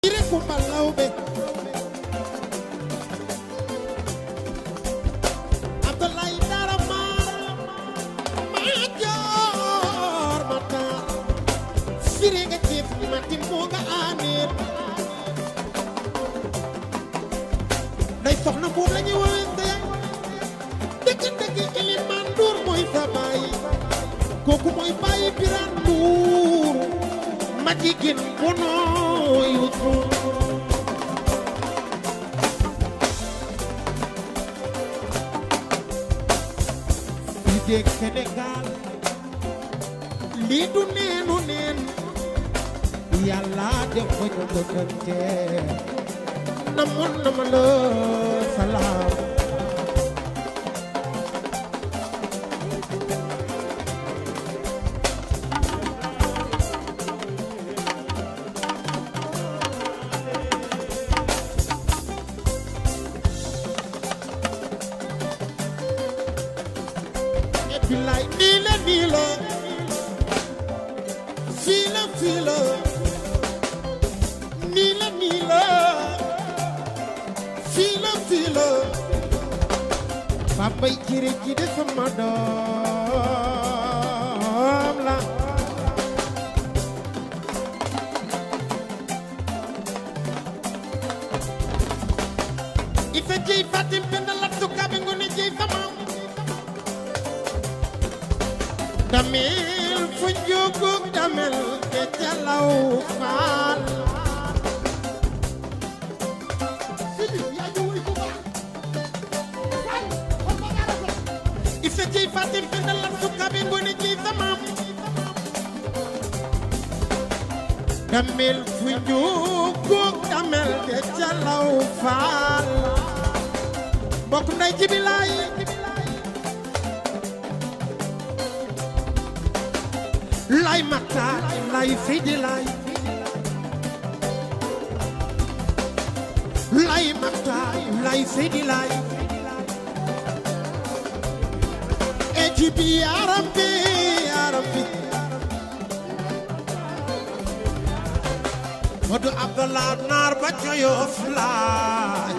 Jire Kumba Lawbe Abdoulaye Dara Madior Mata Sire nga Cees Matin moo nga aaneer day soxna boobu la ñuy woowee ndeyam dëgg-dëgg Ilimaan Nduur mooy sa baay kooku mooy baayi Biraan Nduur ma jigéen bu nooyu fii de Sénégal lii du neenu neen Yàlla def ba ñu dëkkante namoon na ma la salaam billaay nii la fii la nii la Papa Jire ji de sama doom la ife jey Fatim Penda lat sukaɓe ngone jey sama damel fu njogog damel ke jalaw faal ife jey Fatim Penda lat sukaɓe ngone jey sama damel fu njogog damel ke jalaw faal mbokk nday jibilaay lay Matar lay Seydi lay Matar lay Seydi lay e jibi yaram bi Modou Abdallah naar ba Yoff lay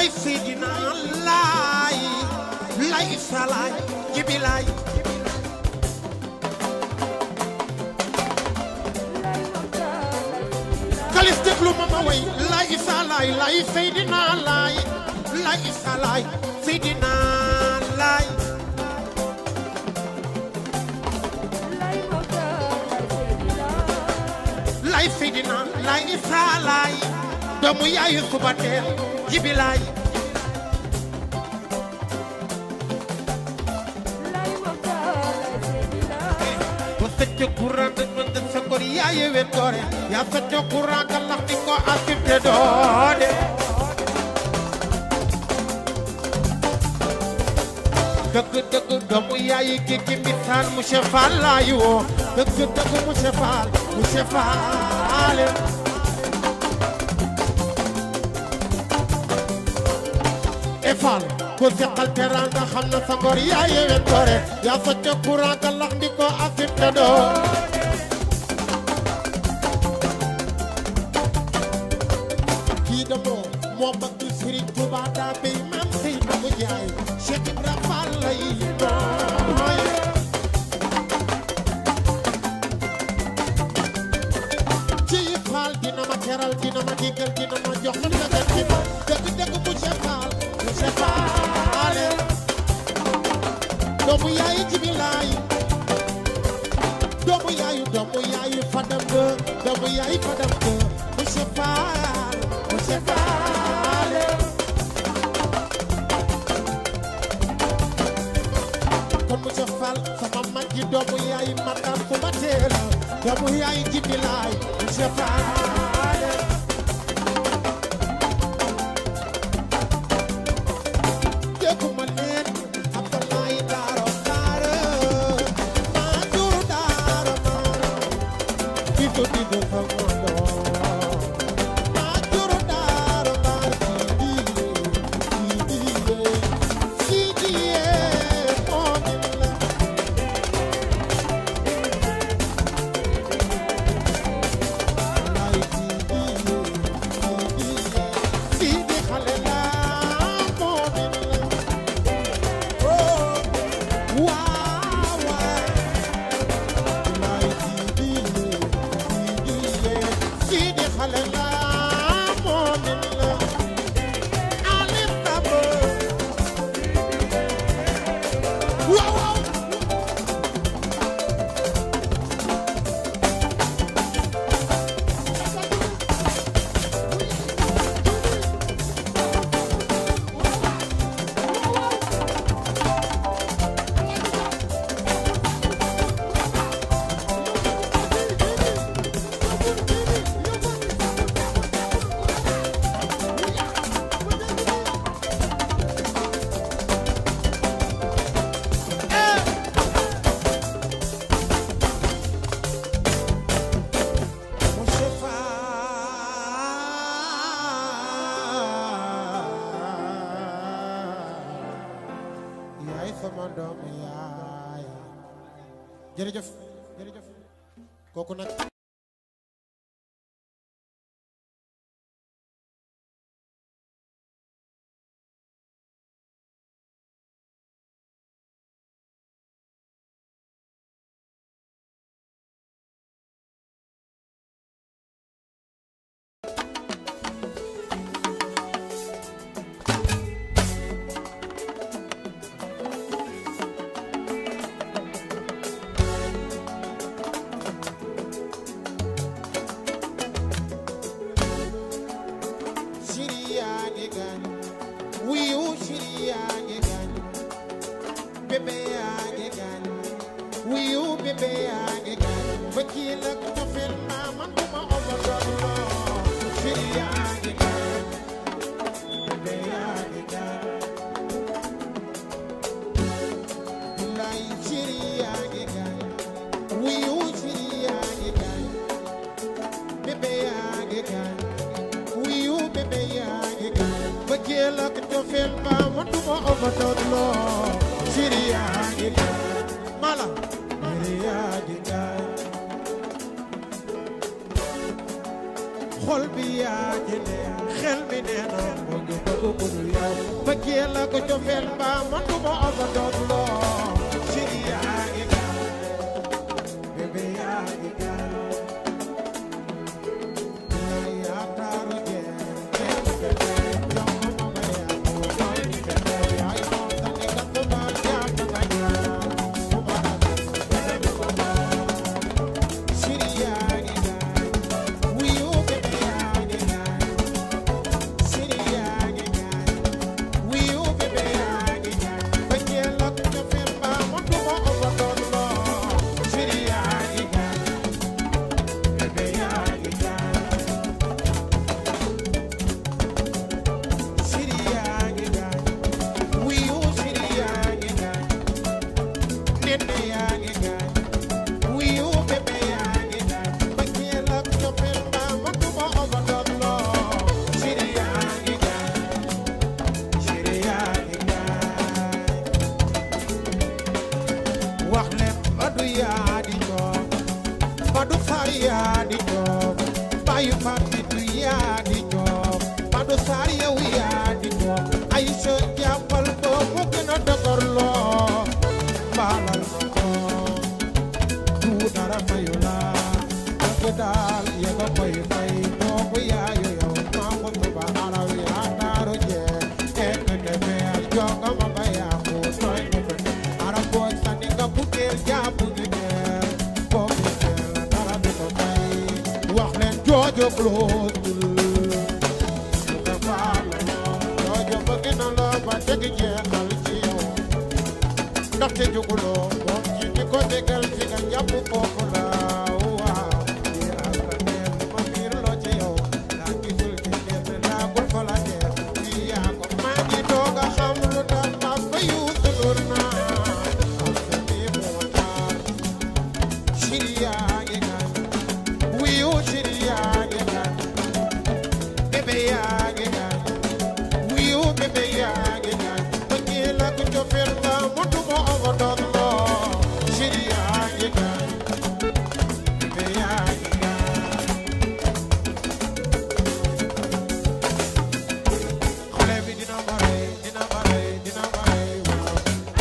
lay Seydina lay Salaay jibi lay kalis déglu ma way lay Salaay lay Seydina lay Salaay Seydina lay Seydina lay Salaay doomu yaayu suba teel jibi lay bu sëcc kuraan dañ mën def sa ngor yaaye wen gore yaa sëcc kuraan ka lax di ko asib te doode dëgg doomu yaayu ki ki mbisaan monsieur Fall laay woo dëgg monsieur Fall Fall ko seqal teranga xam na sa ngor yaa yewen gore yaa socc courant ka lax ndi ko asib te doo kii de moo bëgg Serigne Touba daa béy maam sey na mu jaay Cheikh Ibra Fall lay nooy ci Fall dina ma teral dina ma digal dina ma jox li nga gën ci ma dëgg monsieur Fall Faale doomu yaayu jibi laay doomu yaayu fadam ba doomu yaayu fadam ba monsieur Faale kon monsieur Fall sama mag ji doomu yaayu matam fu ma teela doomu yaayu jibi laay monsieur Faale waaw waaw lay Sidi xale la moomin la alif tabo waaw waaw jërëjëf jërëjëf kooku nag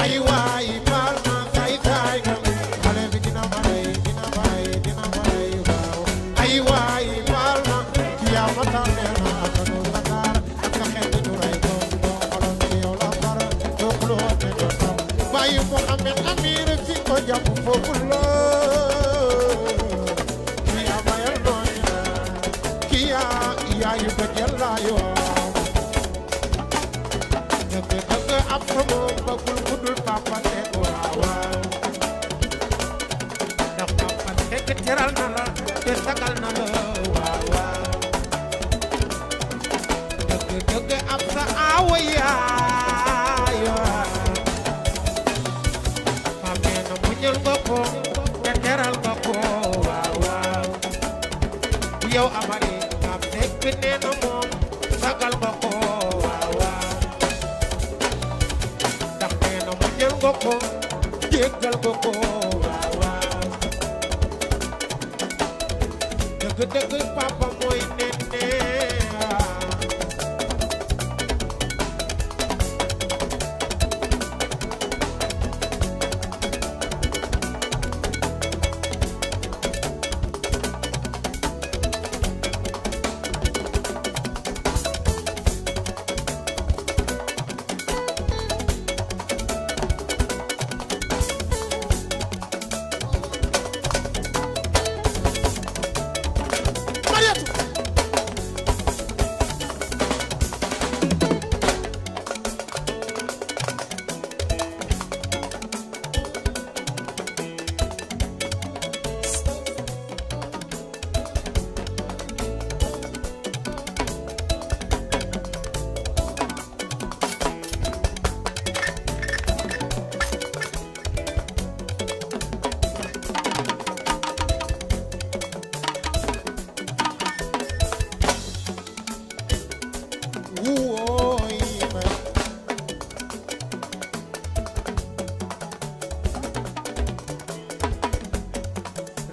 Ay waay bayu Mohamed Amir fi ko jàpp foofu la kiya mayal nooy na kiya yaayu bët yàlla yoo dëgg ab sama bëggul budul papa te waaw ndax papa te teral na la te sagal na la waaw dëgg ab sa aawa yaayo papa na muñal nga ko te teral nga ko waaw yow amari ab fekk nee na moom sagal nga ko koko jéggal koko waaw dëgg papa mooy nene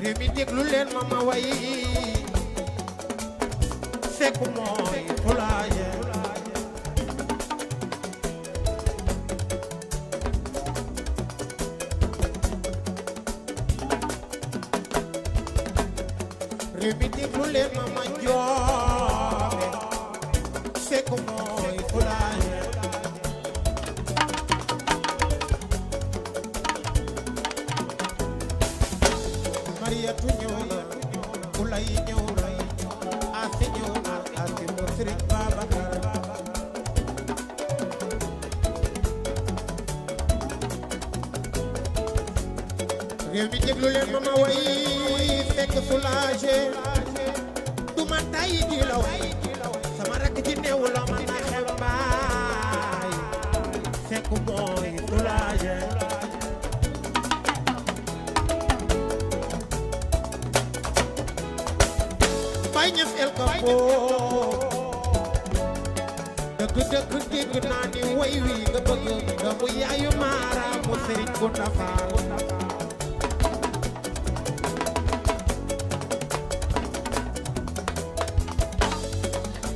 réew mi déglu leen ma way fekk mooy fulaaje réew mi déglu leen ma joobe fekk mooy fulaaje Mariyatu ñëw na Ulay ñëw na Asi ñëw na Asi mu Sëriñ Babacar réew mi déglu leen ma way fekk soulagé du ma tay di la way sama rakk ci néew la ma na xembaay fekk mooy soulagé Baay Ñas El Capo dëgg dégg naa ni way wi nga bëgg nga mu yaayu Mara mu Sëriñ Kunda Faal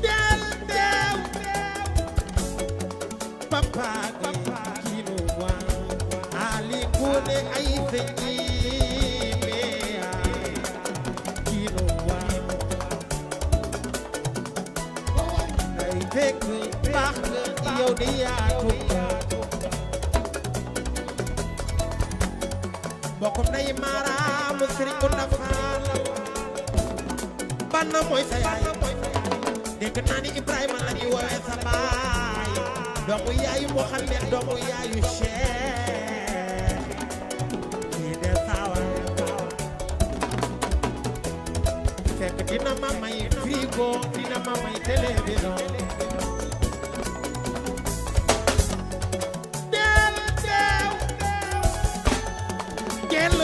del papa gi kino wa ali kone ay feñi mea kino wa ay fekk baax nga yow de yaatu bokkum nay Mara mu Sëriñ Kunda Faal banna mooy sa yaay dégg naa ni Ibrahima la ñuy woowee sa baay doomu yaayu Muhammad doomu yaayu Cheikh kii de sawa fekk dina ma may frigo dina ma may télévision del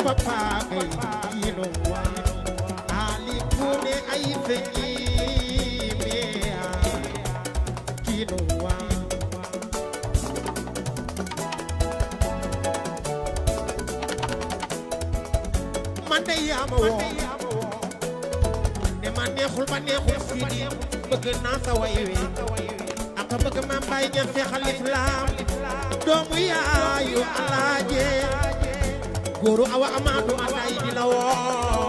papa gay yino wa ali kune ay feñi mea kino wa man de yaama woo ne ma neexul ba neexul fii bëgg naa sa way wi ak bëgg ma Baay Ñas Seexal Islaam doomu yaayu alaaje góoru awa amaatu alay di la woo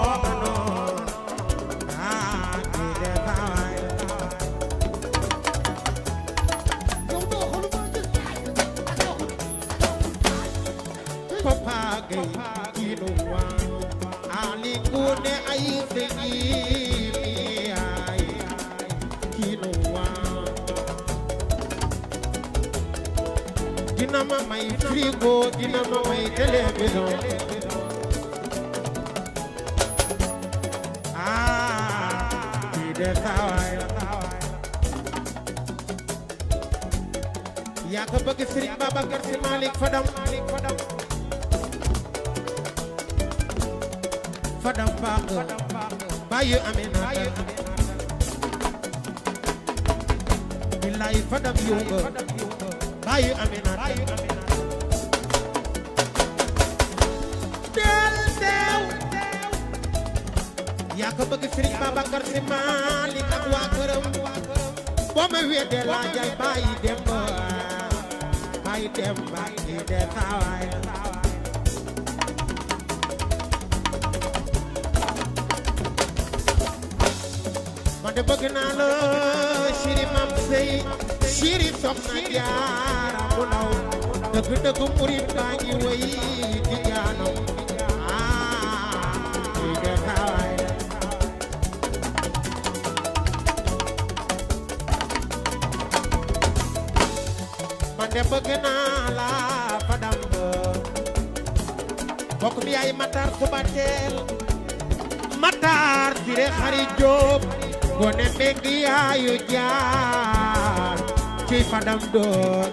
gay kino wa ali ngone ay segi ay kino wa dina ma may frigo dina ma may télévision de saway yaa ko bëgg Serigne Babacar Sy Malick Fadam baax bayu Aminata billahi Fadam yongo bayu Aminata yaa ko bëgg Serigne Babacar Sy Malick ak waa këram boo ma weddee laa jaay bàyyi dem ba kii de saawaay man de bëgg naa la chéri mam sey chéri soxna Jaara bu ndaw dëgg murit baa ngi woy di jaanam kii de saawaay de bëgg naa la Fadam bokk mi yaay Matar Subatel Matar Siré Xari Jóob gone mbeng yaayu jaar ci Fadam do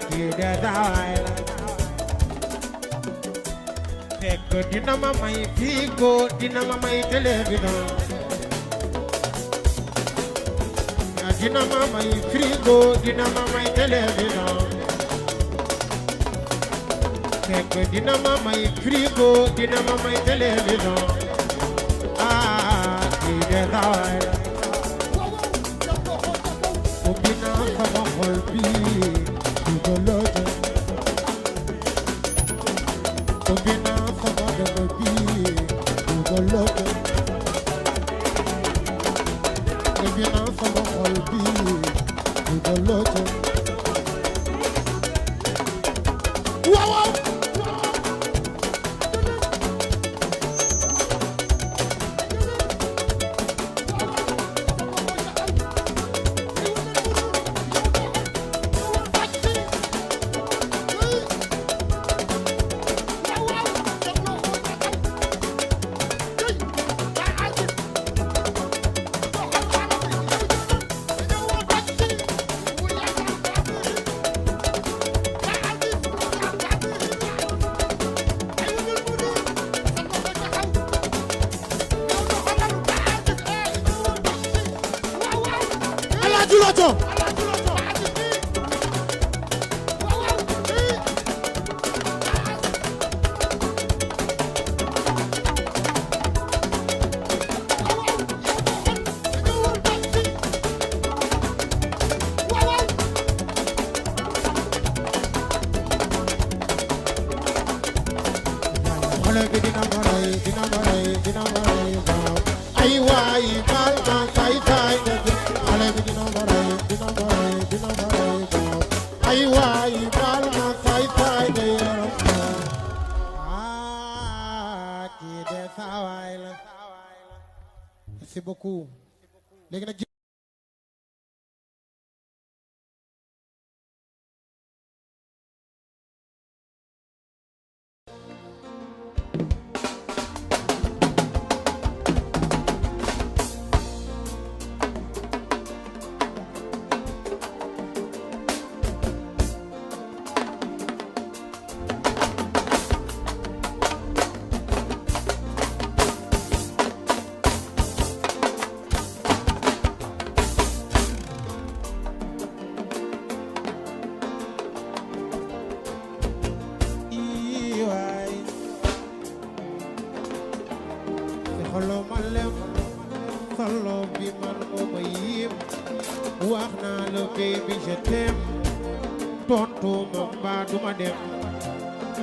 ci de daay la fekk dina ma may frigo dina ma may télévision dina ma may frigo dina ma may télévision fekk dina ma may frigo dina ma may télévision kii de saway la ubbi naa sama xol bi dugaloote ubbi naa sama dëgg bi dugaloote ubbi naa sama xol bi dugaloote waaw merci beaucoup léegi nag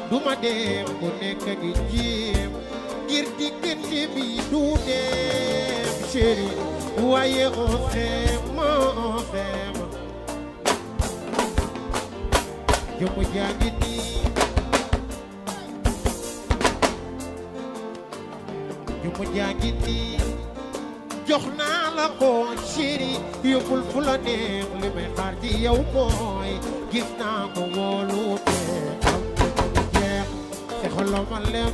duma dem bu nekk di jéem ngir diggante bi du dem chéri waaye on s'aime jëmm jaa ngi nii mu jaangi nii jox naa la ko chéri yóbbul fu la neex li may xaar ci yow mooy gis naa ko wóolu te am na jeex te xolo ma lem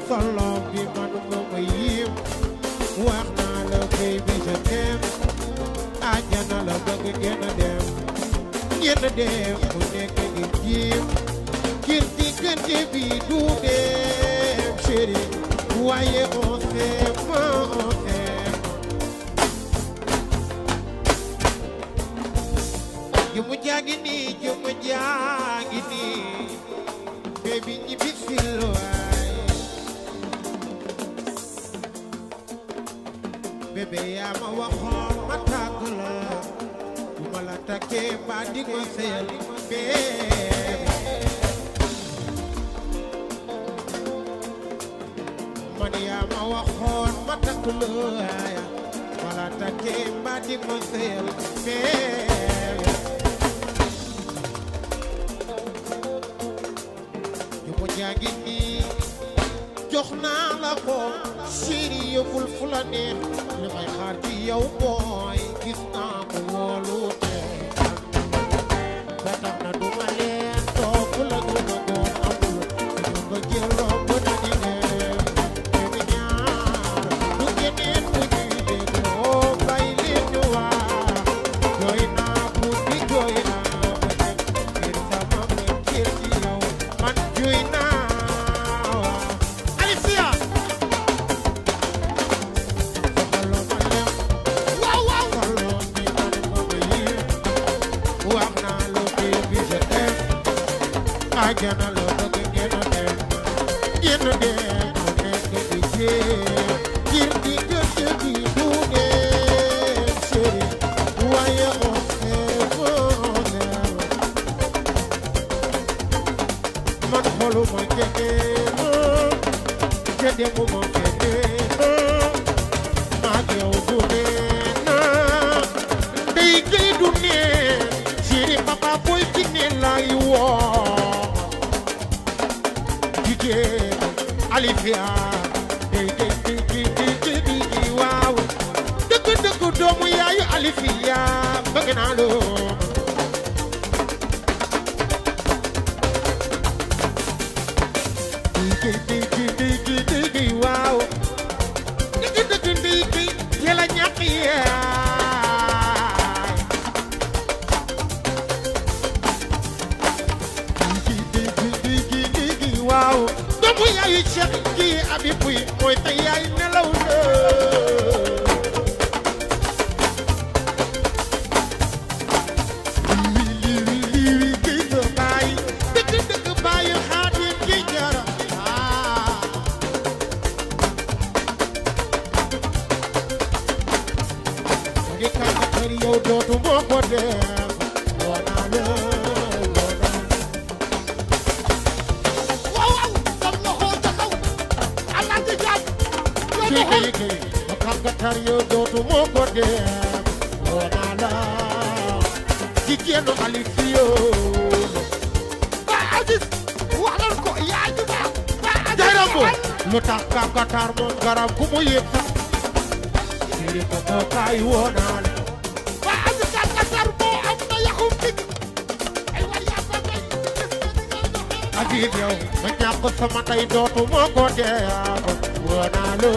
solo bi man nga ma yim wax naa la baby je t'aime àjjana la bëgg ngeen dem ku nekk di jiim ngir diggante bi du dem chéri waaye on s'aime jëmu jaagi nii baby ñi bisil waay bébé yaa ma waxoon ma tàgg la bu ma la takkee ba di ko seyal bébé man yaa ma waxoon ma tàgg la ma la takkee ba di ko seyal bébé jaagi nii jox naa la ko chéri yóbbul fu la neex li may xaar ci yow mooy gis naa ko wóolu te ba tax na du ma leen toog la du ma goon amul du ma jël romb na di dem te ñaar du keneen bu ñuy dégloo bay leen ñu wax jooy naa guddi jooy naa ba dem ngir sama mbëggeel ci yow man jooy naa àjjana la bëgg ngeen dem ku nekk di jéem ngir diggante bi du dem chéri waaye on s'aime man xoluma keneen te demuma feneen maag yow du neen ndey gay du neen chéri papa boy ki ne lay woo Alifia di waaw dëgg doomu yaayu Alifia bëgg naa lo di waaw dëgg di yela ñàkk yaay waaw doomu yaayu Cheikh kii abi puy mooy te yaay nelaw na lii kii sa baay dëgg baayu Xaadim ki jara di kàddu kër yow dootu moo ko def woonaa la kàngatar yow dootu moo ko def woonaa la jigéenu Alifio ba Aziz wax lan ko yaa ju baax ba Aziz lu tax kàngatar moom garab ku mu yëg sax siri ko moo kaay woonaa la ba Aziz kàngatar moo am na yaxum dig ay war yaa ba ngay Aziz yow ma ñàkk sama tey dootu moo ko def woonaa la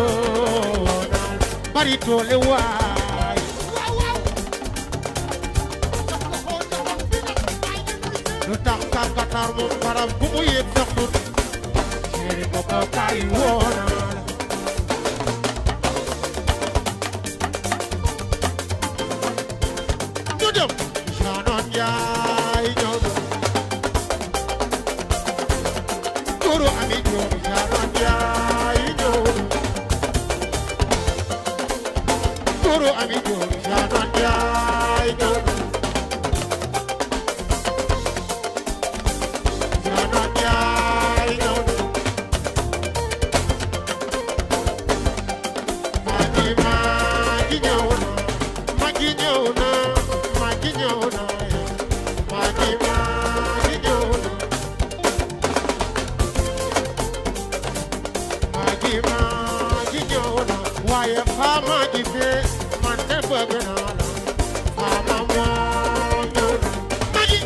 bari doole waay lu tax kàngatar moom garab gu mu yëg sax dut chéri ko ko kaay woona ñu dem Jaanon Njaay ñëw turu ami joom Jaanon Njaay ñëw turu ami joom Jaanon Njaay ñëw Jaanon Njaay ñëw fama ji fe man de bëgg naa la fama moo ñëw magi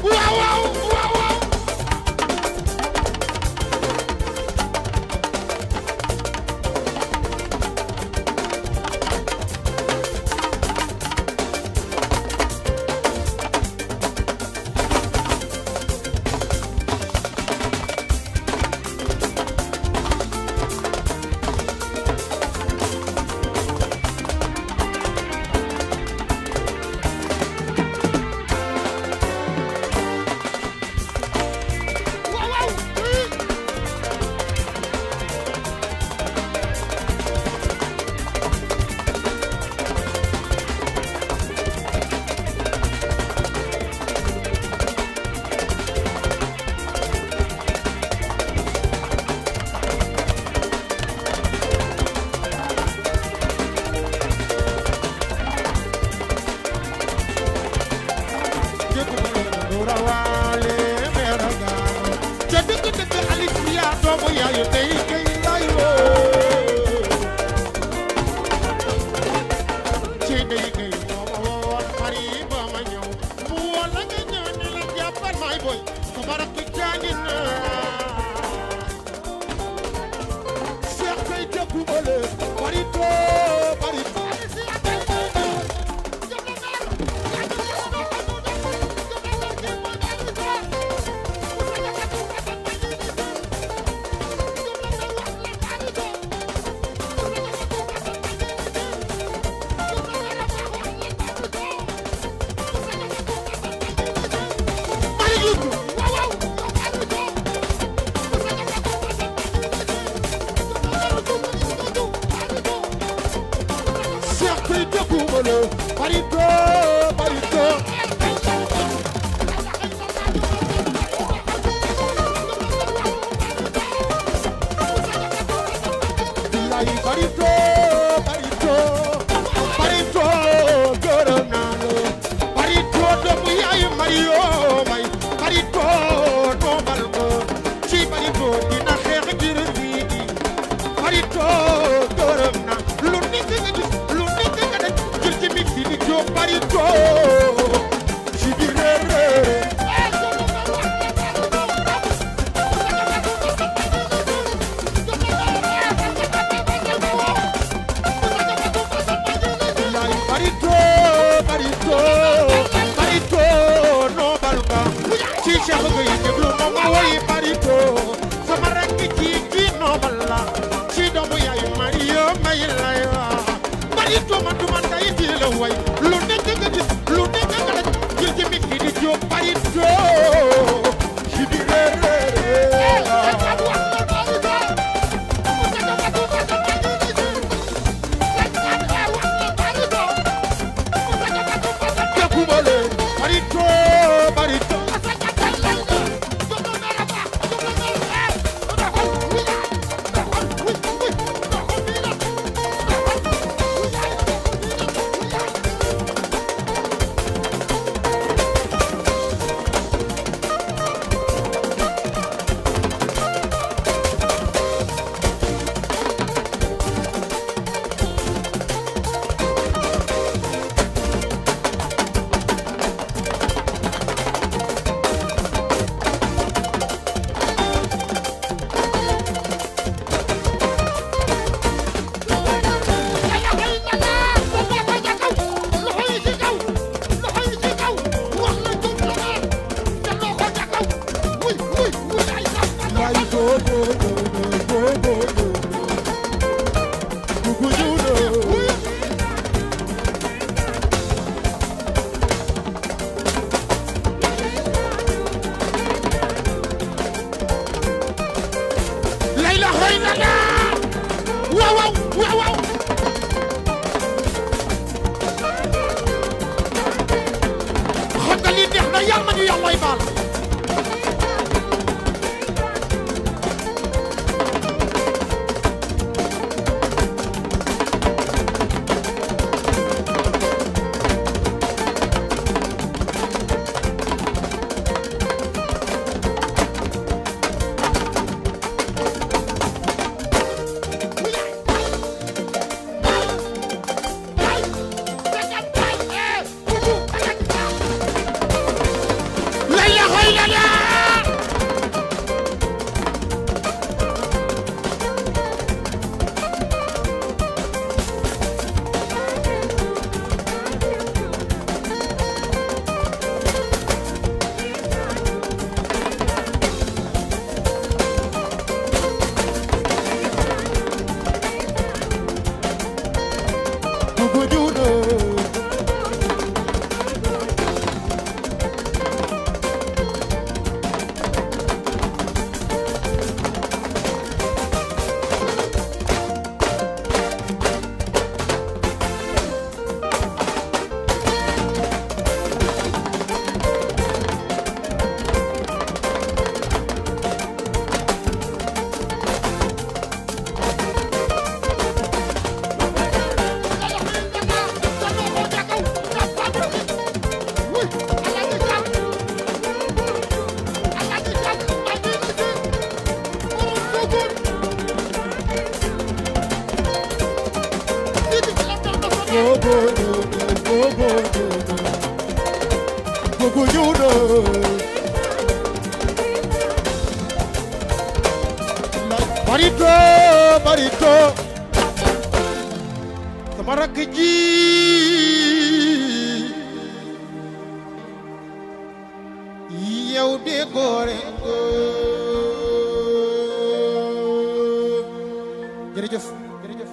waaw waaw waaw waaw Marito sama rakk ji yow de góore jërëjëf jërëjëf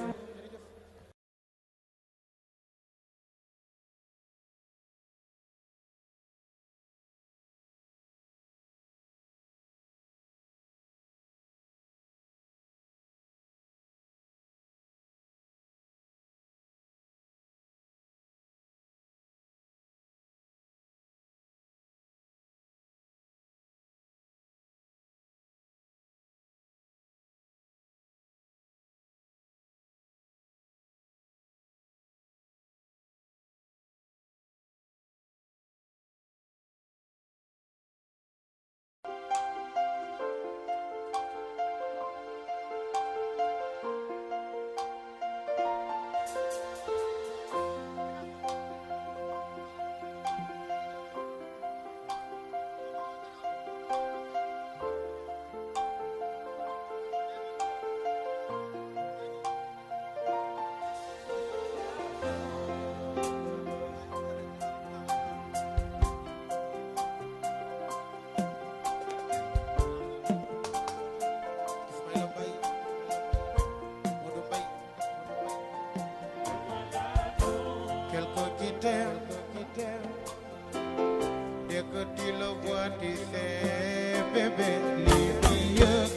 dès que tu le vois tu sais bébé lii di yëg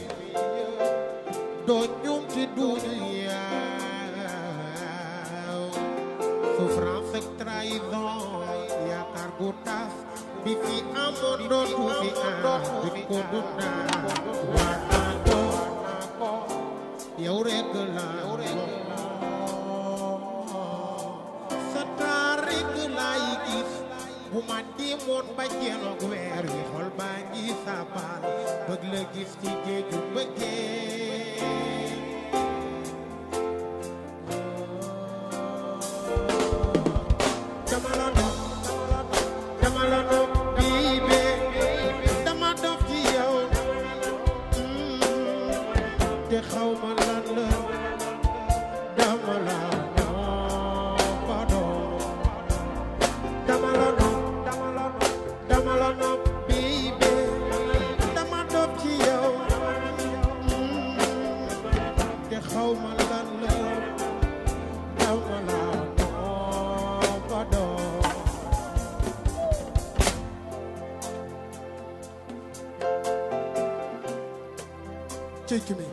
doo ñum ci dunya souffrance ak trahison yaakaar gu tas bi fi amoon dootu fi am duñ ko dundaa waa naa ko yow rek la bu ma demoon ba jenoog weer wi xol baa ngi saabal bëgg la gis ci géeju bëggee dama la nopp biibe dama dof ci yow te xaw ma lan la dama la cëy mi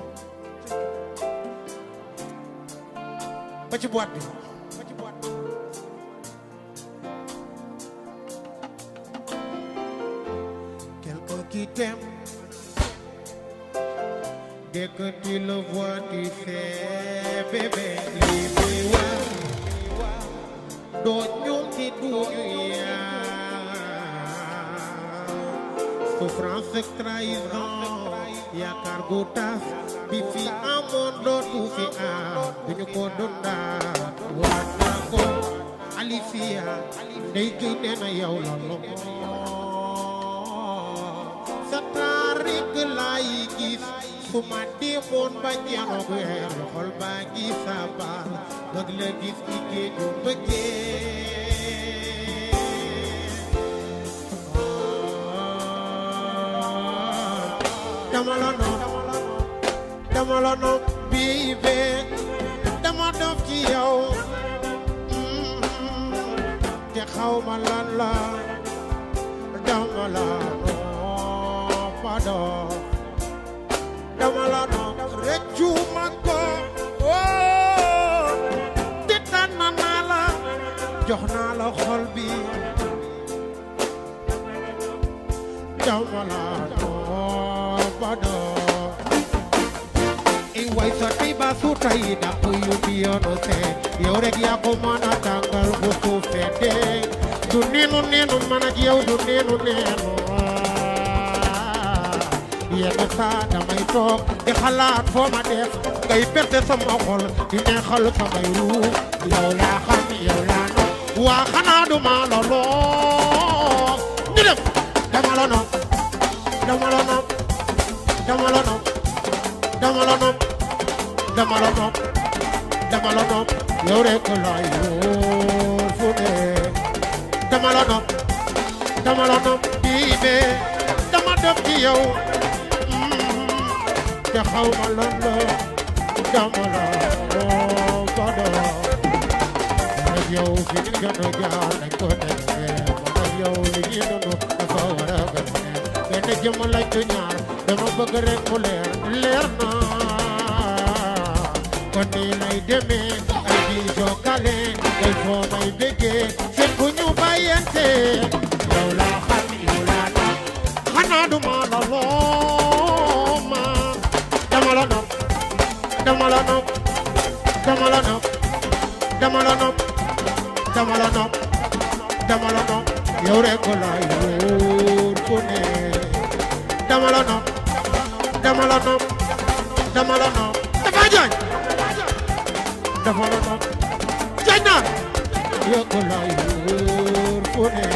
ba ci boîte bi quelqu'un qui t'aime dès que tu le vois tu sais bébé lii muy wax doo ñum ci dunya souffrance ak trahison yaakaar gu tas bi fi amoon dootu fi am duñu ko dundaa waa naa ko Alicia ndey gëy nee na yow la sa taar rek laay gis su ma demoon ba jenoog weer xol baa ngi saabal bëgg la gis ci géeju bëggee dama la nopp biibe dama dof ci yow te xaw ma lan la dama la nopp ma dof dama la nopp rëccu ma ko te tànn naa la jox naa la xol bi dama la nopp ma dof way sa tey ba su tay da ko yu bi yono se yow rek yaa ko mën a tàngal bu suufee dee du neenu man ak yow du neenu yenn saa damay toog di xalaat foo ma def ngay perte sama xol di neexal samay ruux yow laa xam yow laa nopp waa xanaa du ma la loo ñu dem dama la nopp dama la nopp dama la nopp dama la nopp dama la nopp dama la nopp yow rek laay wóor fu ne dama la nopp bii bee dama def ci yow te xaw ma lan la dama la nopp ba doon ak yow fi ñu gën a jaar nañ ko defee man ak yow li ñuy dund dafa war a gën benn jëmm lañ du ñaar dama bëgg rek mu leer na kon nii lay demee ay di jokkale day foo may bëggee seen bu ñu bàyyante yow laa xam yow laa nopp xanaa du ma la loo ma dama la nopp dama la nopp dama la nopp dama la nopp dama la nopp dama la nopp yow rek laay wóor fu ne dama la nopp dama la nopp dama la nopp dafa jaañ dafa la nopp jaañ naa yow laay wóor fu ne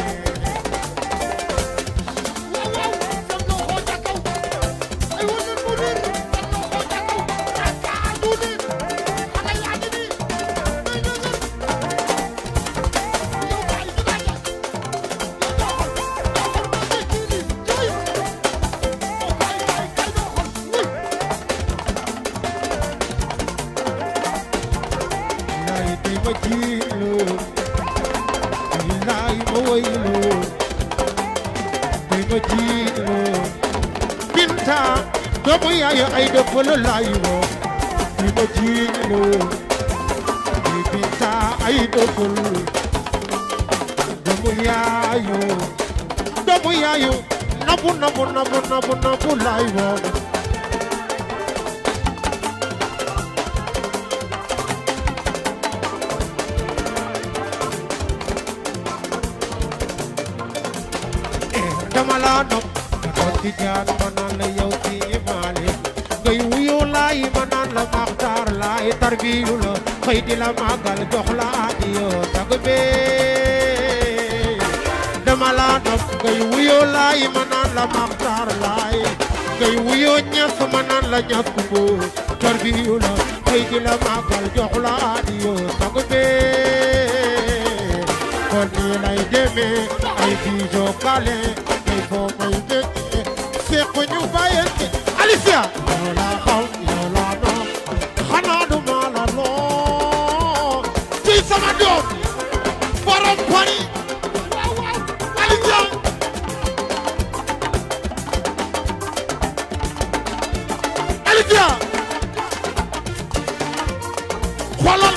doomu yaayu ay dëpp la laay woo di ma jiitloo di binta ay dëppul doomu yaayu nabu laay woo dama la nopp kon di jaan ma naan la yow ngay wuyoo laay ma naan la maxtaar laay tarbiyu la xëy di la màggal jox la adiyo tag bee dama la nopp ngay wuyoo laay ma naan la maxtaar laay ngay wuyoo ñas ma naan la ñas kumbo tarbiyu la xëy di la màggal jox la adiyo tag bee kon nii lay demee ay bijo kale ngay foo may bëggee seq ñu bàyyante Alicia yow laa xam yow laa nopp xanaa du ma la loo ci sama doom borom pari Alicia Alicia xoolal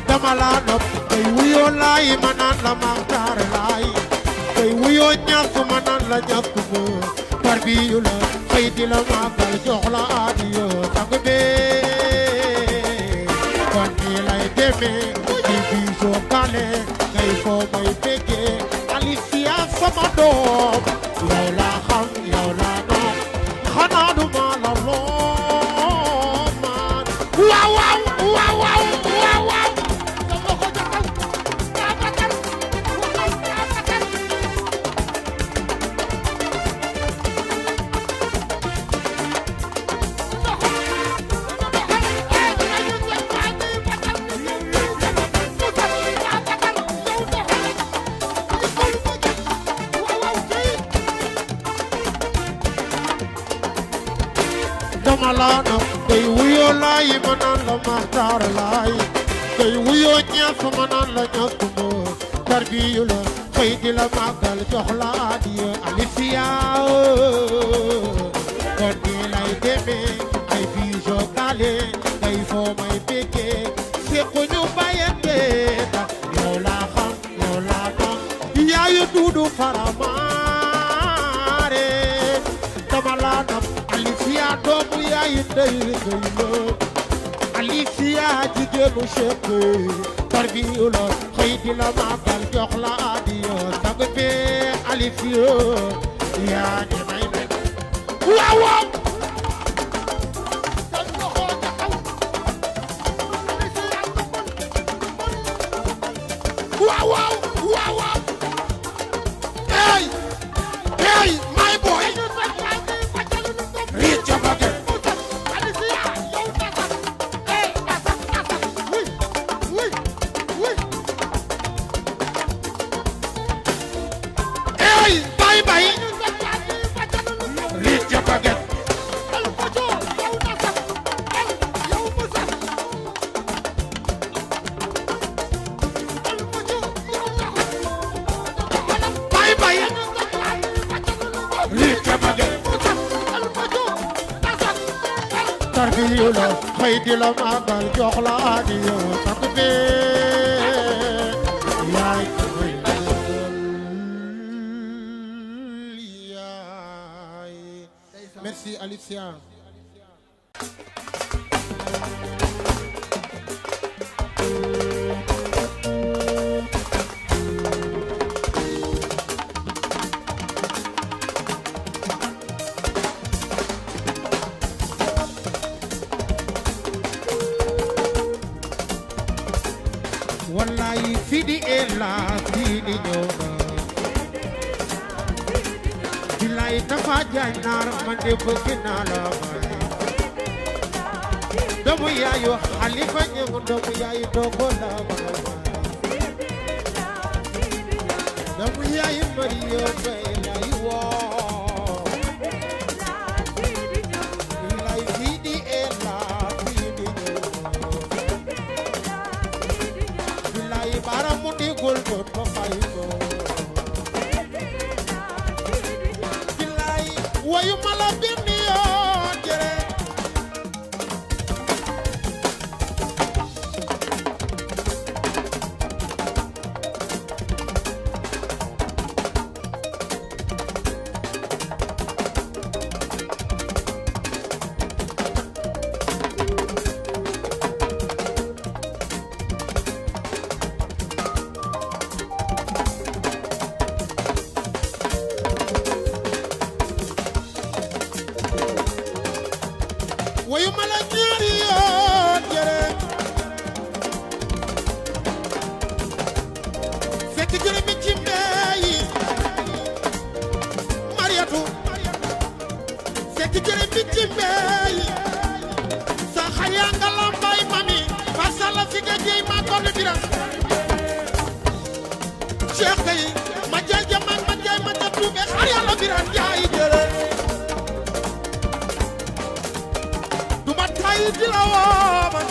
dama la nopp kay wuyoo laay ma naan la maxtaar laay kay wuyoo ñàkk ma naan la ñàkk ma tarbiyu la xëy di la màggal jox la adiyo tag bee kon nii lay demee di biso kale ngay foo may bëggee Alicia sama doom yow laa xam yow laa nopp xanaa du ma la loo man waaw waaw waaw waaw waaw waaw dama la nopp kay wuyoo laay ma naan la maxtaar laay kay wuyoo ñaas ma naan la ñaas kumbo tarbiyu la xëy di la màggal jox la adiya Alicia kon nii lay demee ay bijo kale kay foo may bëggee seq ñu bàyyante ndax yow laa xam yow laa nopp yaayu duudu faramaare dama la nopp Alicia doomu yaayu ndey ngay la Alicia jigéenu Cheikh tarbiyu la xëy di la màggal jox la adiya sag bee Alicia yaa ngi may nekk waaw waaw tarbiyu la xëy di la màggal jox la adiya sang bi yaay koy yaay merci Alicia wallahi Sidi Ella Sidi ñëw na billahi dafa jaay naar man de bëgg naa la may doomu yaayu Xalifa ñëw doomu yaayu dogo la may doomu yaayu Mario bay lay woo billahi Sidi Ella Sidi ñëw billahi bara mu digul doon ko fay ko billahi wayu mala benn yoon jere wayu mala ñaari yoon jere fekk jere mi ci mbeyi Mariatu fekk jere mi ci mbeyi sa xaya nga lambay mami fasala fi nga jey ma ko de biram Cheikh kay ma jey jaman ma jey ma tatu be xar yalla biram jaay jere di la wooma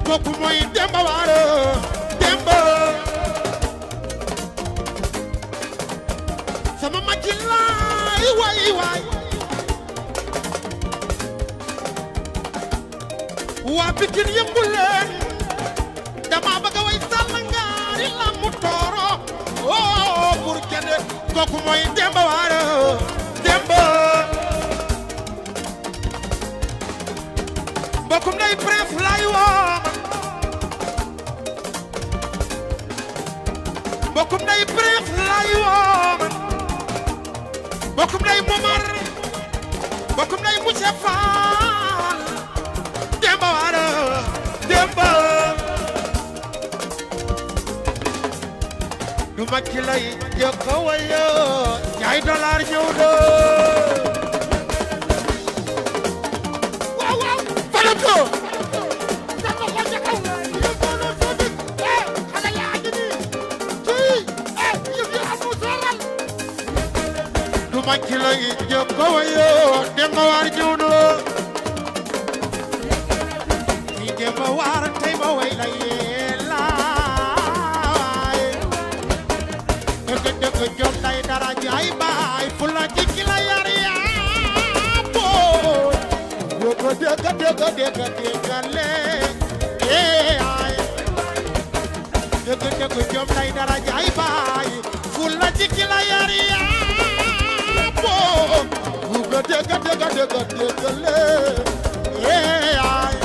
kooku mooy Demba Waalo Demba sama makki laay waay waay waa Pikine yëngu leen dama bëgg a way sàll ngaari la mu tooro oo pour kede kooku mooy Demba Waalo Demba mbokkum day Prince lay woo mbokkum day Prince lay woo mbokkum day Momar mbokkum day Moussa Fall Demba Waalo Demba du ma ci lay jokko wayo ñaay dollar ñëw do ko dama ko ci kaw ñu ko no sobi xala yaa ngi ni ci ñu fi amu solal du ma ci lay jokko wayo Demba War ñëw no ni Demba War tey ma way la yella dëgg jom day dara jaay baay fu la ci ki la yar yaa boo ko dëgg le ay dëgg jom day dara jaay baay fu la ci ki la yar yaa boo ko dëgg le ay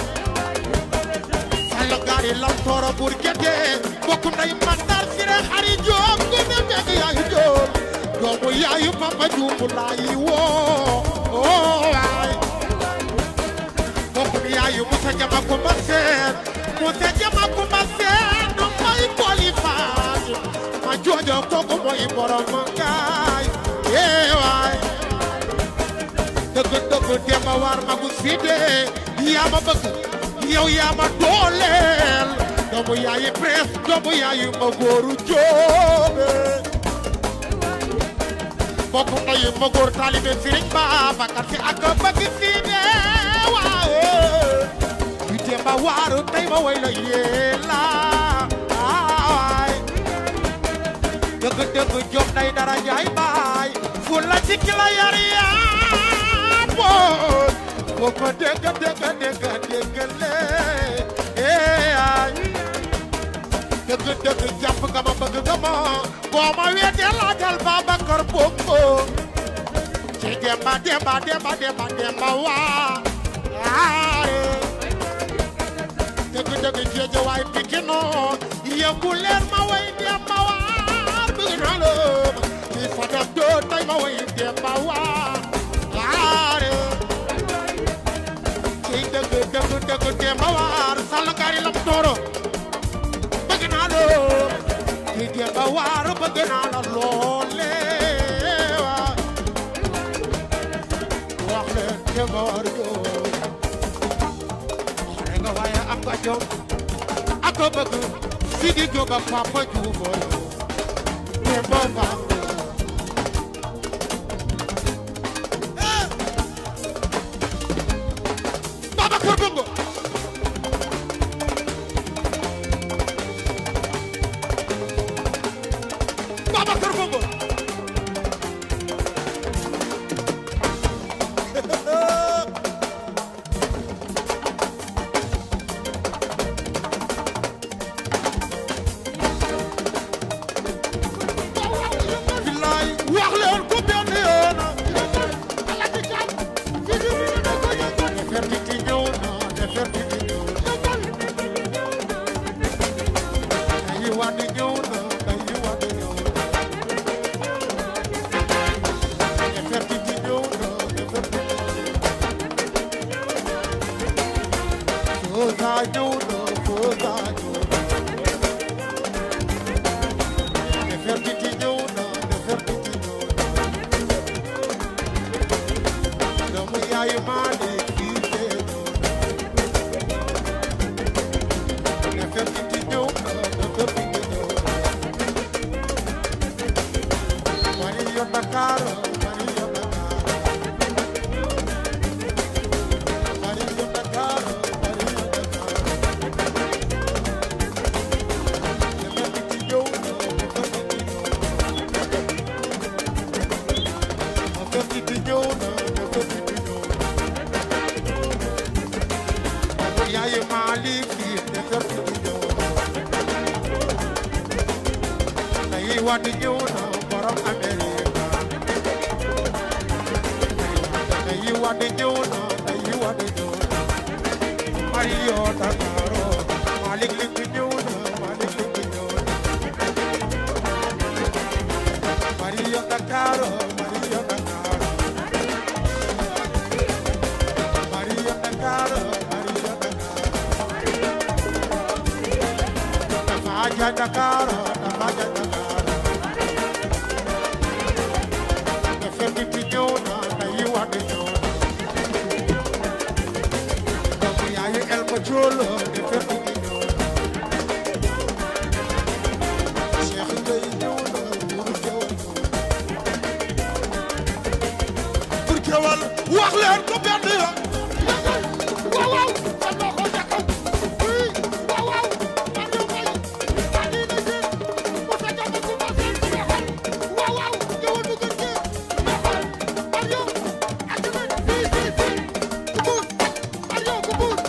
sala gari lam toro bur gede bokkum day mandar sire xari jom ko ne meg yaay jom doomu yaayu papa juumu laay woo ay bokkum yaayu musa jama ko masen no may boli faat ma jojo koko moy borom ngaay ay dëgg Demba War magu Sidi yaa ma bëgg yow yaa ma dooleel doomu yaayu Prince doomu yaayu ma góoru joobe bokku ndeyu ma góor taalibe Sëriñ Babacar Si ak bëgg Sidi waaw yu Demba War tey ma way la yeela ay dëgg jom day dara jaay baay fu la ci ki la yar yaa woon boo ko dégg le ay dëgg jàpp nga ma bëgg nga ma boo ma weetee laajal Babacar Bongo ci demba waa dëgg jeeje waay Pikine yëngu leen ma way demba waa bëgg naa la ci Fadam doo tay ma way demba waa ci dëgg demba waa sal ngari lam tooro bëgg naa la ci demba waa bëgg naa la loole wax leen demba waa nga waaye am nga jom ak ko bëgg Sidi Diop ak Papa Diouf demba waa Babacar Bongo Babacar Bongo wadi ñëw na borom Amerika yi wadi ñëw na yi wadi ñëw na Mario Dakaro Malik li ñëw na Malik li ñëw na Mario Dakaro Mario Dakaro Mario Dakaro Mario Dakaro Maja Dakaro Maja Dakaro Cholo de Fermino Cheikh Ndeye ñëw na pour Kewal wax leen ko benn yoon waaw waaw sa loxo jakam waaw waaw Mario Mbaye ani na ci mo sa jàmm ko ma seen ci xol waaw waaw ñëwal du gën ci Mario ak Mario ku buus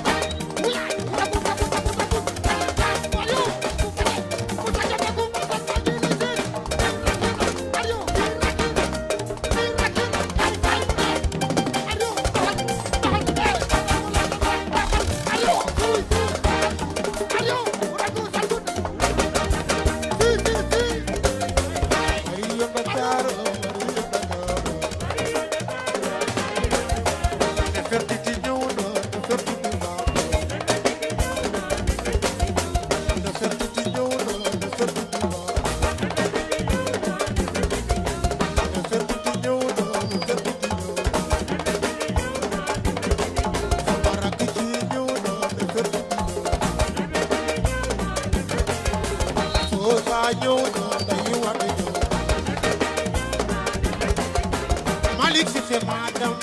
Malik si c'est madame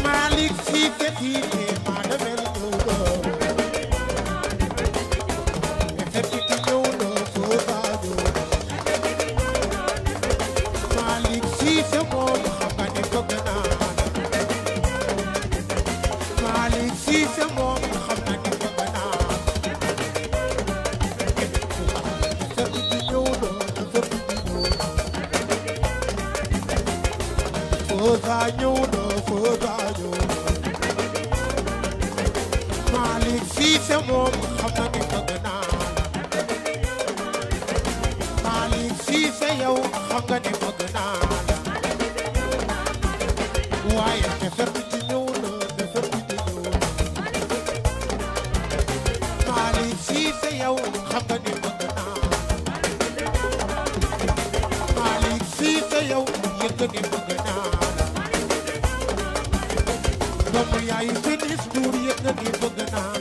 Malik si c'est madame Malik si c'est ñëw na Fodé ñëw na Malick Cissé moom xam na ni bëgg naa la Malick Cissé yow xam nga ni bëgg naa la waaye Nefertiti ñëw na Nefertiti ñëw na Malick Cissé yow xam nga ni bëgg naa Malick Cissé yow yëg nga ni bëgg naa doomu yaayu Félix Ndour yëg nga ni bëgg naa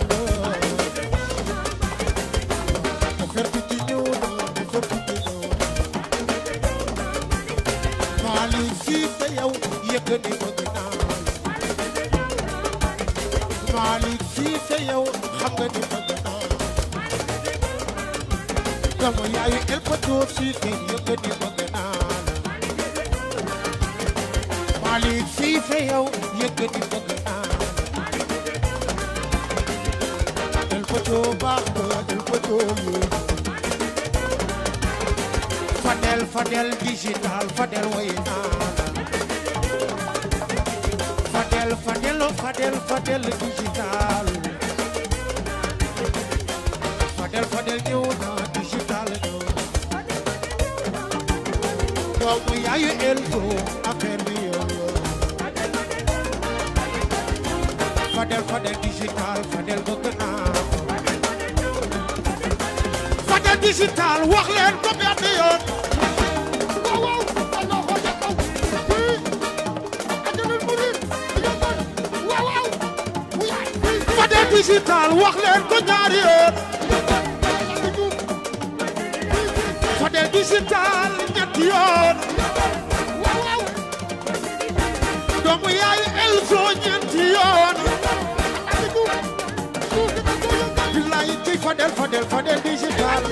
Nefertiti ñëw na Nefertiti ñëw na Malick Cissé yow yëg nga ni bëgg naa Malick Cissé yow xam nga ni bëgg naa doomu yaayu El Pato Cissé yëg nga ni bëgg naa Malick Cissé yow yëg nga ni bëgg naa El Pato baax na El Pato yow Fadel digital Fadel way naa Fadel digital Fadel ñëw na digital ñëw doomu yaayu Elzo affaire bi yow Fadel digital Fadel bëgg naa Fadel digital wax leen ko benn yoon Fadel digital wax leen ko ñaari yoon Fadel digital ñetti yoon doomu yaayu Elzo ñetti yoon billahi ci Fadel digital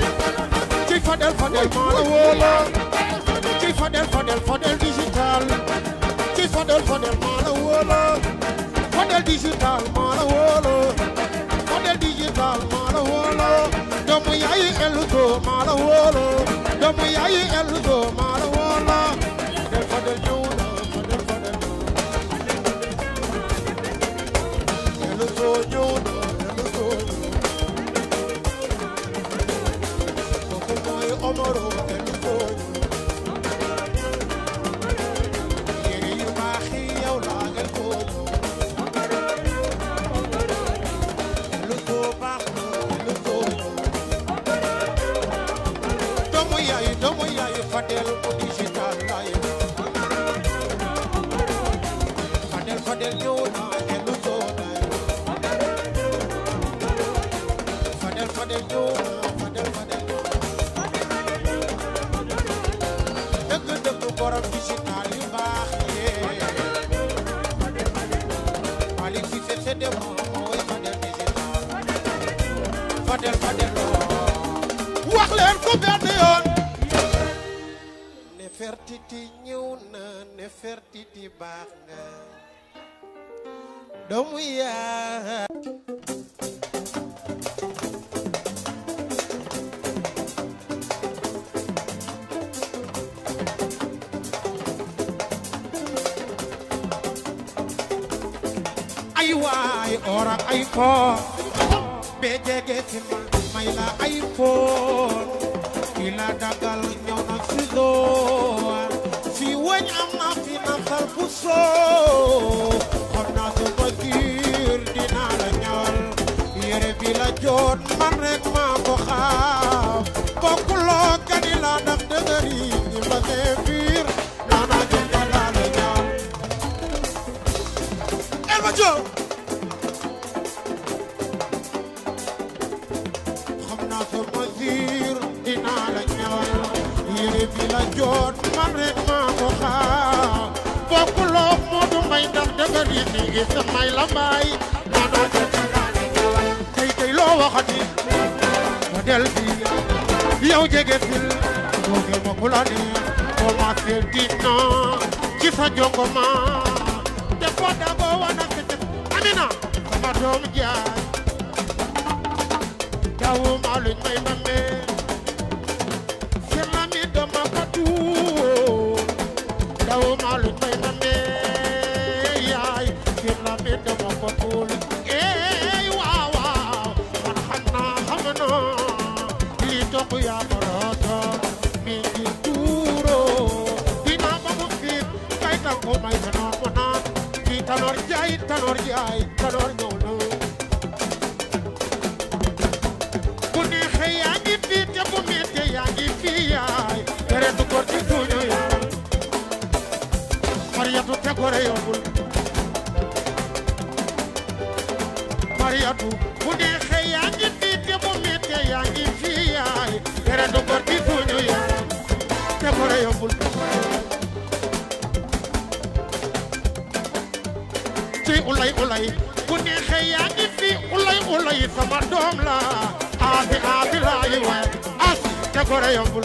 ci Fadel maa la wóolo ci Fadel digital ci Fadel maa la wóolo Fadel digital maa la wóolo Fadel digital maa la wóolo doomu yaayu Elzo maa la wóolo doomu yaayu Elzo maa la wóolo Fadel ñëw na Elzo ñëw na kooku mooy Omaro Elzo yére yu baax yi yow la Elzo doomu yaayu Fadel mu digital lay Fadel ñëw na Elzo Fadel ñëw na dëgg borom digital yu baax yee Malick Cissé c'est mooy Fadel digital Fadel wax leen ko benn yoon Nefertiti ñëw na Nefertiti baax nga doomu yaa ay waay ora ay ko be jege ci may la ay foon ki la dagal ñëw na si door fi weñ am na fi nafal bu soo xam naa sama giir dinaa la ñawal yére bi la joot man rek maa ko xam bokkuloo gani la daf dëgëri ñi ma see biir naana jënda laa la ñawal Elma Diop dinaa la ñawal yére bi la joot man rek maa ko xam bokkuloo Modou Mbaye ndax dëgër yi ni ngi samay la mbaay naanoo dinaa la ñawal tey loo waxati modèle bi yow jege fil boogel ma ku la ne commencé dina ci sa jongo ma te foo dagoo wana fete Amina sama doom jaay dawu ma luñ may bambe sirna mi dama ko tuwo dawu ma luñ may bambe jox yaa barata mi ngi tuuro dina ba mu fiit kay ta ko may tanor mo naan ki tanor jaay tanor ñëw na bu neexee yaa ngi fii te bu mettee yaa ngi fii yaay tere du ko ci suñu yaay Mariatu te gore yombul Mariatu bu neexee yaa ngi fii te bu mettee yaa ngi fii yaay tere du ko ci suñu yaay te gore yombul ci ulay bu neexee yaa ngi fii ulay sama doom la aasi laayi waay aasi te gore yombul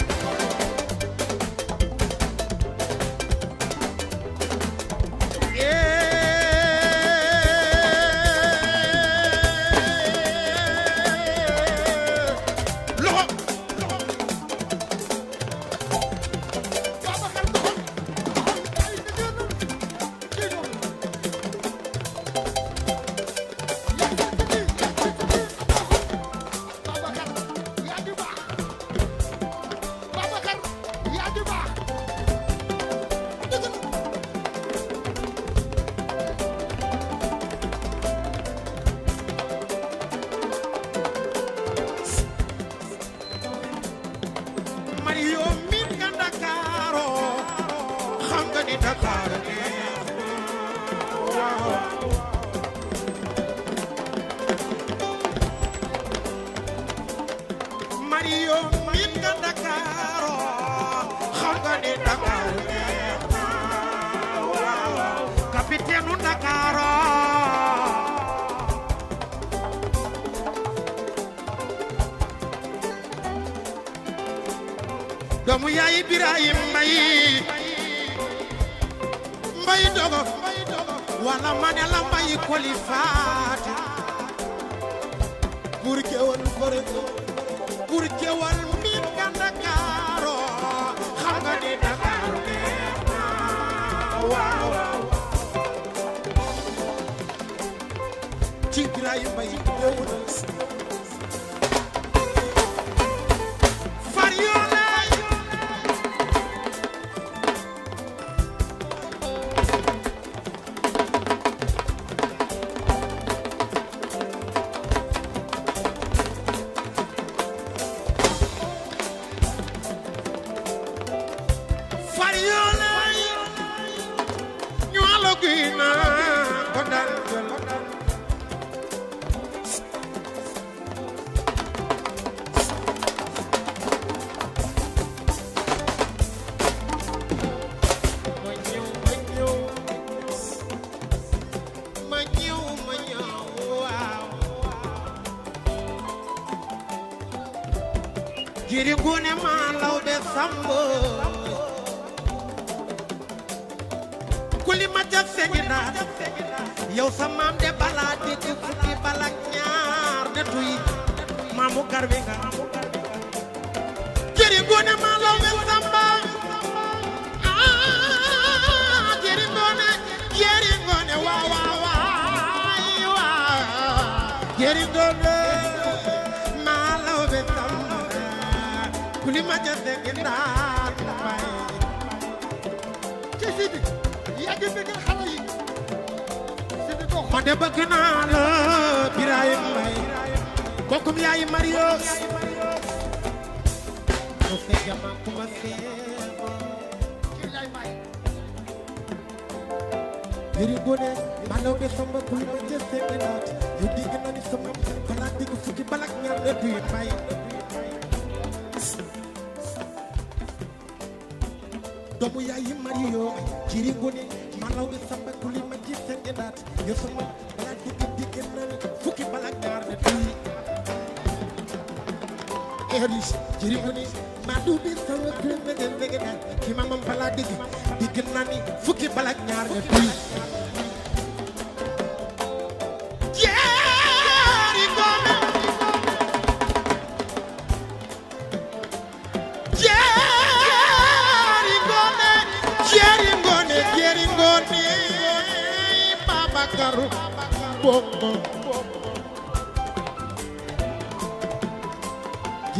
doomu yaay Ibrahim mbay dogo wala mane la mbay koli faati pour kewal min ka Ndakaaru xam nga ni Ndakaaru neex na waaw ci Ibrahim mbay jiri gune ma lawbe sambo kuli ma jaf segina yow sa maam de bala di fukki balak ñaar de tuy maamu garbi nga jiri gune ma lawbe samba jiri gune wa jiri gune ma lawbe samba kuli ma jaf segina bay ci sidi yàgg bëgg xale yi man de bëgg naa la Birahim Mbay bokkum yaay Mario mo fekk ma kuma feebo ci lay may jëri gone malaw be sama kuli ma jëf fekk naat yu digg na ni sama balaa digg fukki balak ñaar la duy may doomu yaay Mario jëri gone malaw be sama kuli ma jëf fekk naat yu sama balaa digg na fukki balak ñaar la duy Eris jëri gone ma du bi sama kuli ma jëf fekk naat ki ma mam balaa digg na ni fukki balak ñaar la duy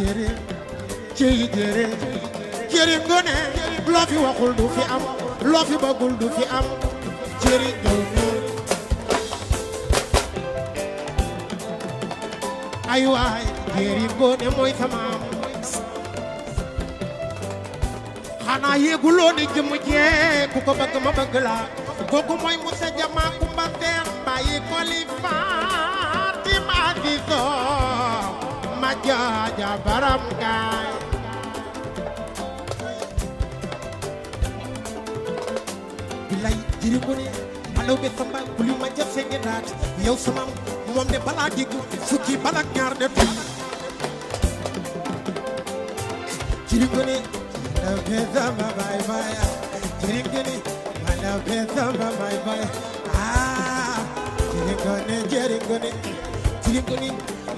Jere ci jëre jëri ngone loo fi waxul du fi am loo fi bëggul du fi am jëri ñëw ay waay jëri ngone mooy sama am xanaa yéeguloo ne jëmm jee ku ko bëgg ma bëgg la kooku mooy Moussa Jama Kumba Seen bàyyi ko li Fatima di soo ma jaaja baram gaay bilay jëri ngone alaw be samba kuli ma jëf senge daat yow sama moom ne balaa dégg fukki balak ñaar ne tu jëri ngone la bezamba bye bye jëri ngone la bezamba bye bye jëri ngone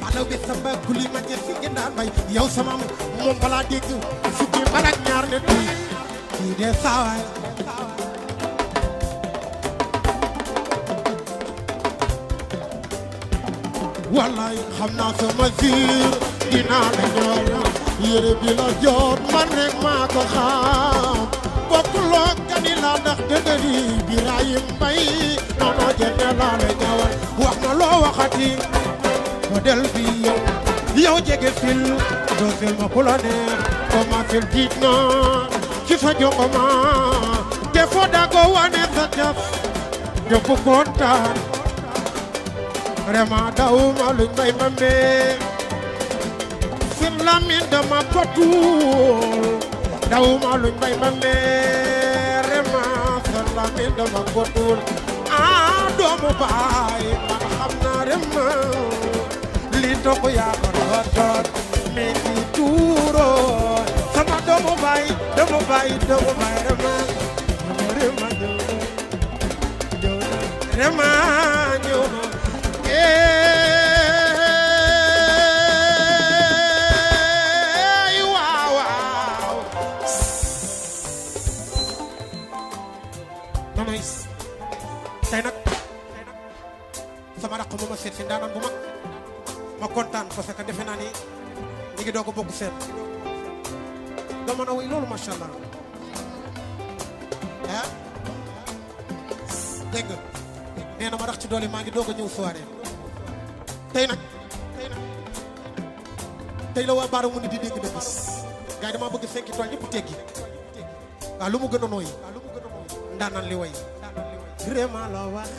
alaw be samba kuli ma jëf senge daat bay yow sama moom balaa dégg fukki balak ñaar ne tu kii de sawaay wallaay xam naa sama siir dinaa la ñor yére bi la jot man rek maa ko xam bokkuloo gani la ndax dëgëri Birahim Mbay nono jënde laa la ñawal wax ma loo waxati model bi yow jege fil doo fil ma ku la neex commencé tiit na ci sa jongoma te foo dago wane sa jaf ñëpp kontaan vraiment dawuma luñ bay mbambe sin lamin dama potul dawuma luñ bay mbambe vraiment sin lamin dama potul doomu baay man xam naa vraiment li toog yaa ko doot mi ci tuuro sama doomu baay vraiment ñëw na waaw nonoy tey nag sama rakk bu ma seet si ndaanaan bu mag ma kontaan parce que defe naa ni ñu ngi doog a bokk seen doo mën a woy loolu macha allah ah dégg nga nee na ma rax ci doole maa ngi doog a ñëw soirée tey nag tey la waa baara mu ni di dégg dëgg gars yi dama bëgg 5 étoiles ñëpp teggi waaw lu mu gën a nooyi ndaanaan li way vraiment la wax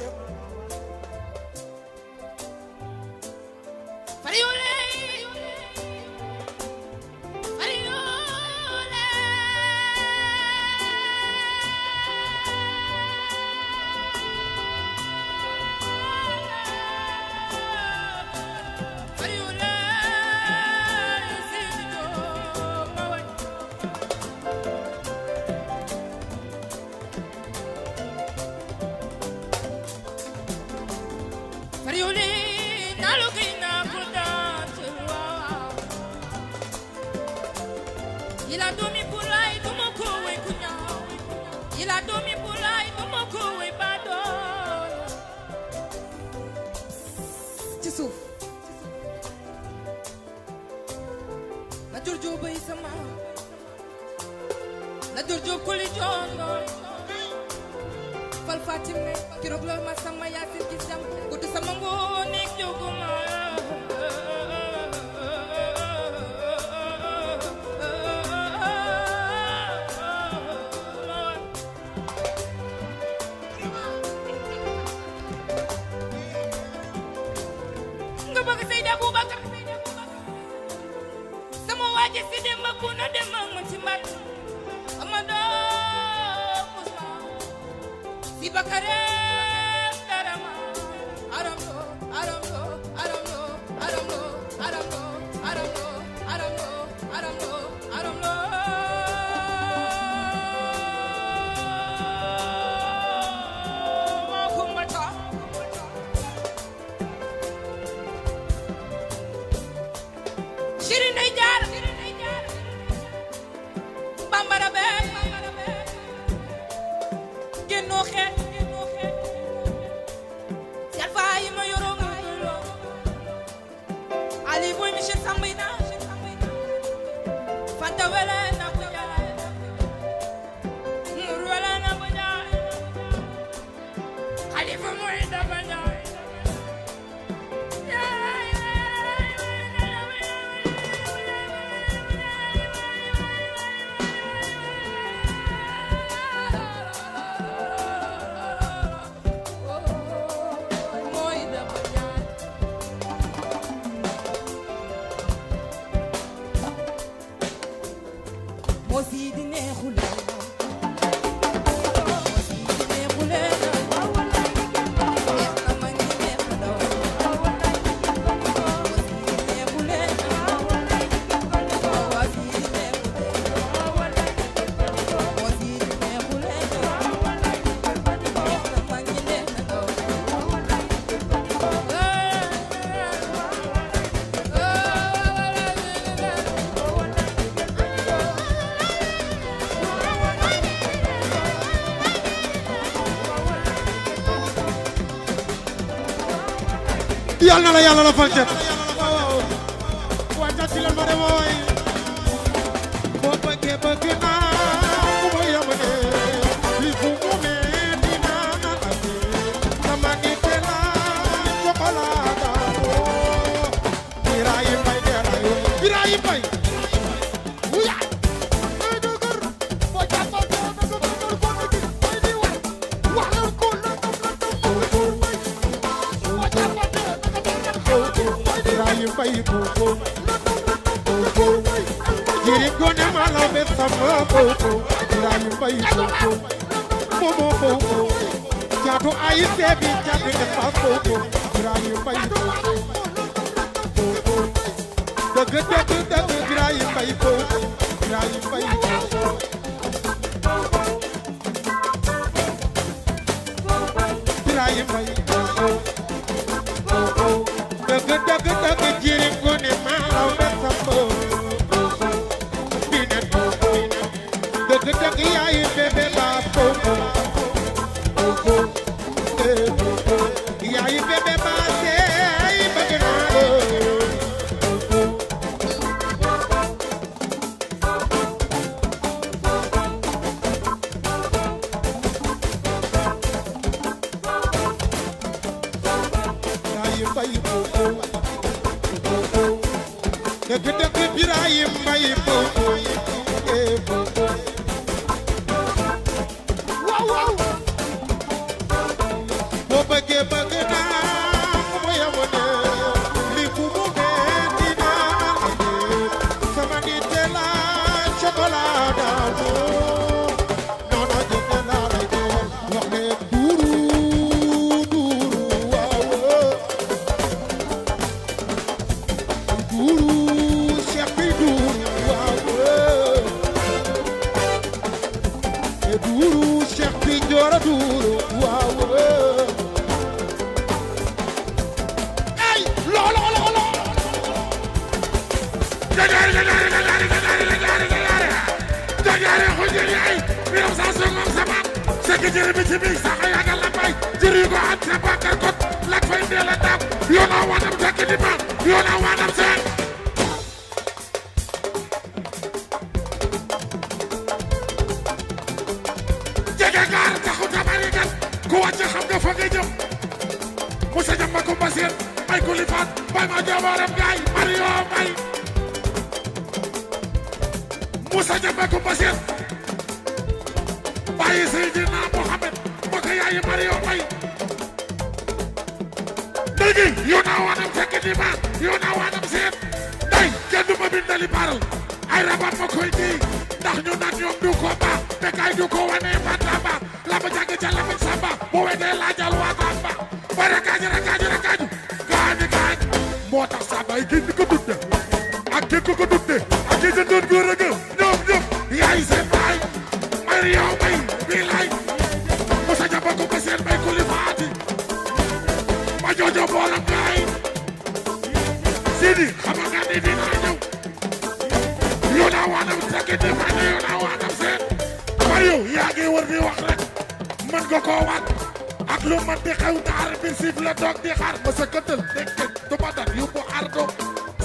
yàlla na la yàlla la fal cet wàccal ci la ma dem way boo bëggee bëgg naa ku ma yamane li fu mu metti naa ati sama ngi te la chocolate Birahim Mbaye derayo Birahim Mbaye wuya ay dëgër bo jàppal ko na ko ko ci ay di wax waxal ko na ko Birahim Mbaye koko jiri gone mala be sama koko Birahim Mbaye koko momo koko jato ay sebi jato ke fa koko Birahim Mbaye koko dëgg Birahim Mbaye koko Birahim Mbaye koko Birahim Mbaye koko dëgg jiri gone mala be sama dëgg yaay bébé ba koko yaay bébé ba sey bëgg naa ko yaay Mbaye koko dëgg Birahim Mbaye koko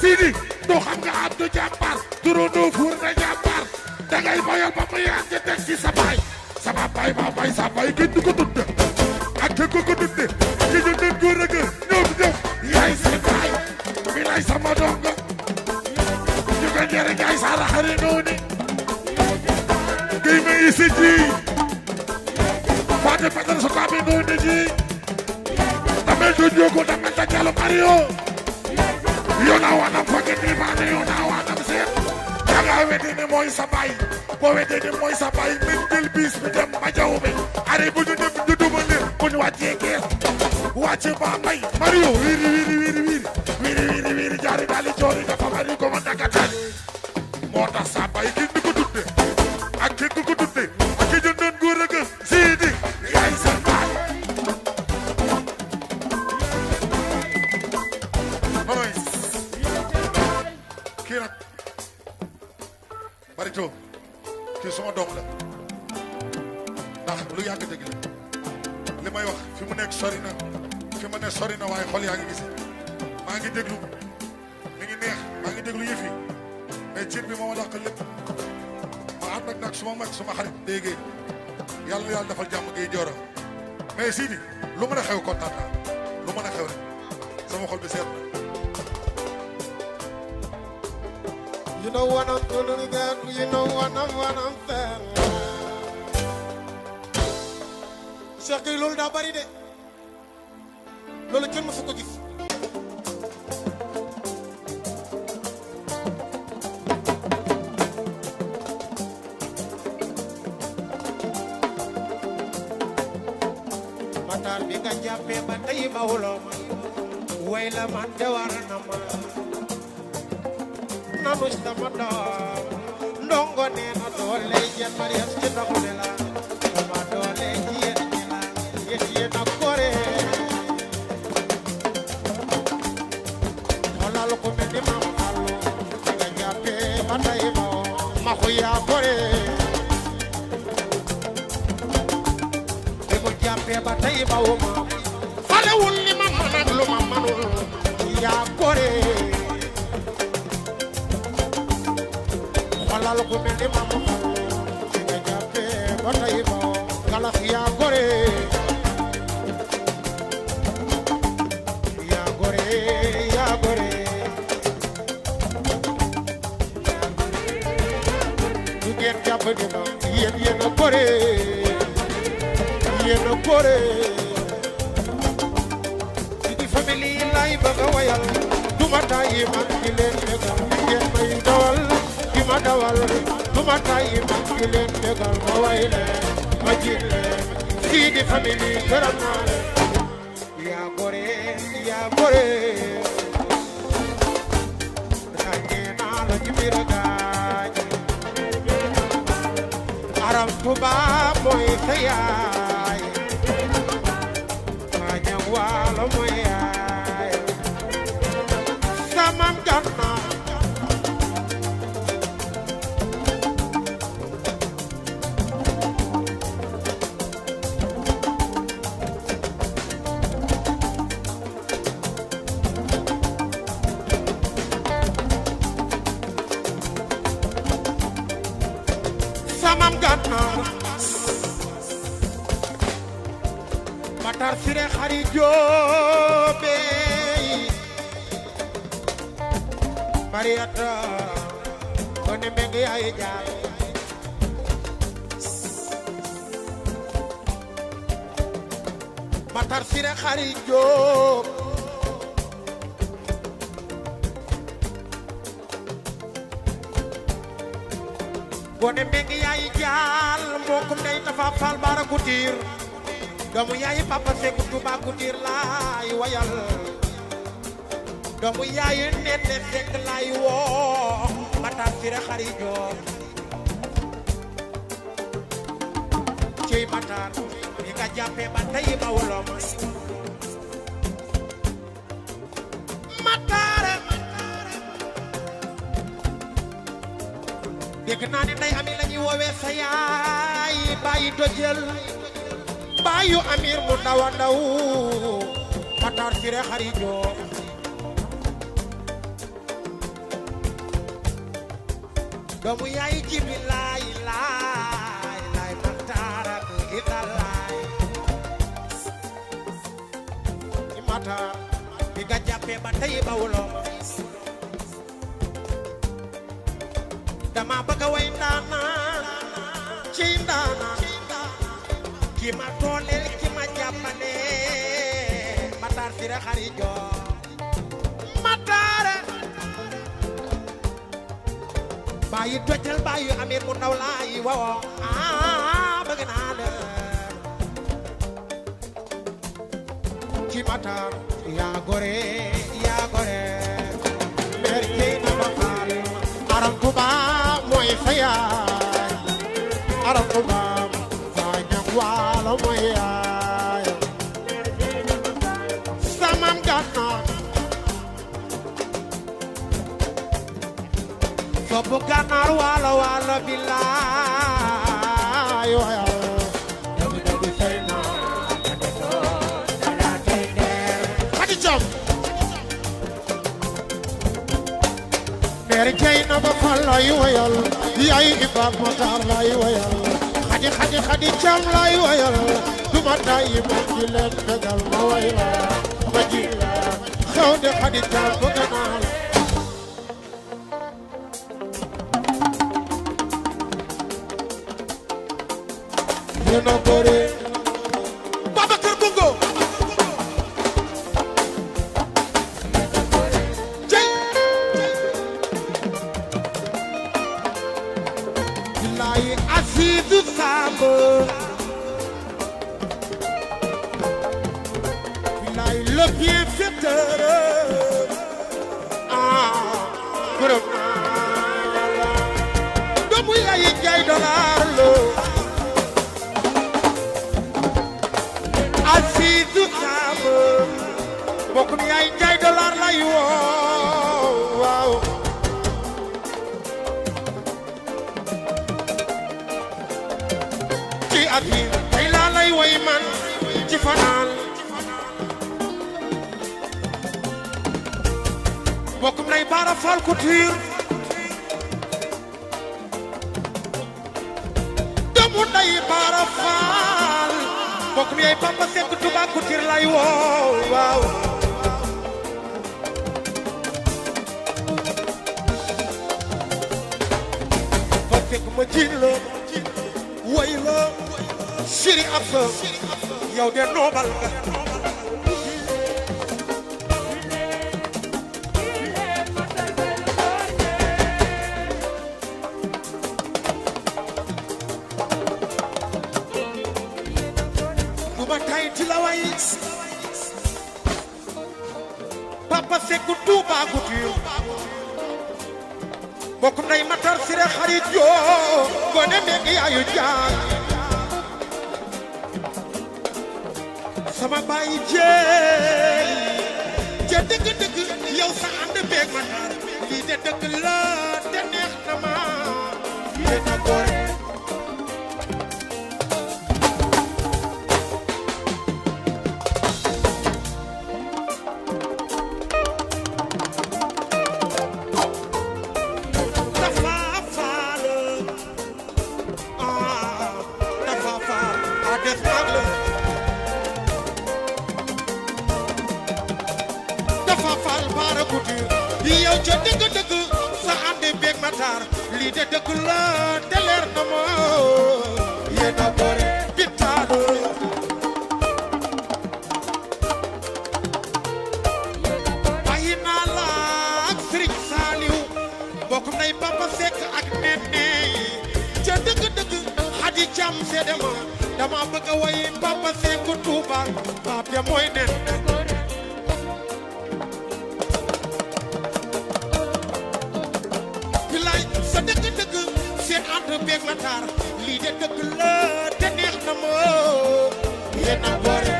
Sidi do xam nga Abdou Jàmbaar turandoo fuur na jàmbaar dangay bayal ba yaa ngi teg ci sa baay sama baay maa bay sa baay kenn du ko tudd ak kenn ko tudde ki ñu den ko rek ñoom yaay sa baay mi lay sama donga ñu ko ñere yaay sa raxari nooni gay ma isi ji faate patal so kabe nooni ji damel to jogo damel ta jalo Mario yona wana fage ni bane yona wana se daga wete ne moy sa baay bo wete ne moy sa baay min jël bis bi dem ba jaw bi are bu ñu dem ñu duma leen bu ñu wàccee kees wàcce ba may Mario wiri jaari dali joori dafa bari ko man dakatal moo tax sa baay ki du ko tudde ak ki du ko tudde ak ki ñu doon góor ak Sidi yaay sa baay nonoy kii nag barito kii sama doom la ndax lu yàgg dëgg la li may wax fi mu nekk sori na fi ma ne sori na waaye xol yaa ngi gis maa ngi déglu mi ngi neex maa ngi déglu yëf yi mais cin bi moo ma dàq lépp ma ànd ak nag suma mag suma xarit déggee yàlla na yàlla defal jàmm gi joora mais Sidi lu mën a xew kontaan naa lu mën a xew rek sama xol bi seet na. You know what I'm gonna get, you know what I'm saying. Cheikh Gueye loolu daa bari de loolu kenn mësu ko gis. Matar bi nga jàppee ba tey ba wuloo ma way la man de war na ma nanu sama doom ndongo nee na doole jël Mariam ci ndox mi la sama doole ci yéen ñi la yéen a gore xoolal ko mel ni maam Allo bi nga jàppee ba tey ba ma ko yaa gore bi mu jàppee ba tey ba wu ma falewul li ma mën ak lu ma mënul yaa gore xoolal ko mel ni maam Allo bi nga jàppee ba tey ba galas yaa gore yaa gore yaa gore du ngeen jàpp di ma yéen a gore yéen a gore di famille lay bëgg a wayal du ma tàyyi man di leen bégal ngeen may dawal di ma dawal du ma tàyyi man di leen bégal ma way leen ma jiit leen fii di famille gërëm naa leen yaa gore yaa gore ràññee naa la ci biir gaañ aram tubaab mooy sa yaay maa ñëw waalo mooy yaay samam gànna samam gànna Matar Siré xari joobe Mariata ko ne mbeng yaay jaar Matar Siré xari joob gone mbeng yaay jaal mbokkum day Tafa Faal Baara Couture doomu yaay Papa Seku Touba Couture laay wayal doomu yaay Nene Seck laay woo Matar Siré xari joob ciy Matar mi nga jàppee ba tey ba wuloo ma Matar dégg naa ne nday ami la ñuy woowee sa yaay bàyyi dojel bàyyu amir mu ndaw a ndaw Matar Siré xari joob doomu yaay jibi laay laay laay Maxtaara ko ita laay i Maxtaar bi nga jàppee ba tey bawuloo dama bëgg a way ndaanaan ci ndaanaan ki ma dooleel ki ma jàppale Maxtaar Siré Xari Joor Maxtaar bàyyi tojal bàyyi Amir mu ndaw laay wawoo bëgg naa la ci Maxtaar yaa gore mer kii na ba faale aram tuba mooy sa yaay aram tuba saa ñam waalo mooy yaay samam gànnaar soppu gànnaar waalo waalo billaay wayo dëgg say naa Xadi Caam Mary Jane na ba fal lay wayal yaay Ibaak Maxtaar lay wayal Xadi Caam lay wayal duma tay ma ji leen tegal ma way la ma ji la xew de Xadi Caam bëgg naa la yéena gore Babacar Bongo Azizu Samb bilaay le bienfaiteur gërëm naa la doomu yaay jaay dollar lo Azizu Samb mbokk mi yaay jaay dollar lay woo waaw tey laa lay way man ci fanaan bokkum lay baara fal couture doomu nday baara fal bokkum yay Papa Seck Touba couture lay woo waaw ba fekk ma jiin la way la Siri Absa yow de noobal nga duma tay ti la way Papa Seck Touba couture bokkum nay Maxtaar Siré Xari Joor gone meeg yaayu jaan sama baay jeey te dëgg yow sa ànd beeg Maxtaar lii de dëgg la te neex na ma yéena gore yow ca dëgg sa ànd beeg Maxtaar lii de dëgg la te leer na ma yéena gore bitaano bàyyi naa la ak Sëriñ Saaliw bokkum nay Papa Seck ak Nene ca dëgg Xadi Caam seede ma dama bëgg a way Papa Seck Touba Pape mooy nen beeg Maxtaar lii de dëgg la te neex na ma yéena gore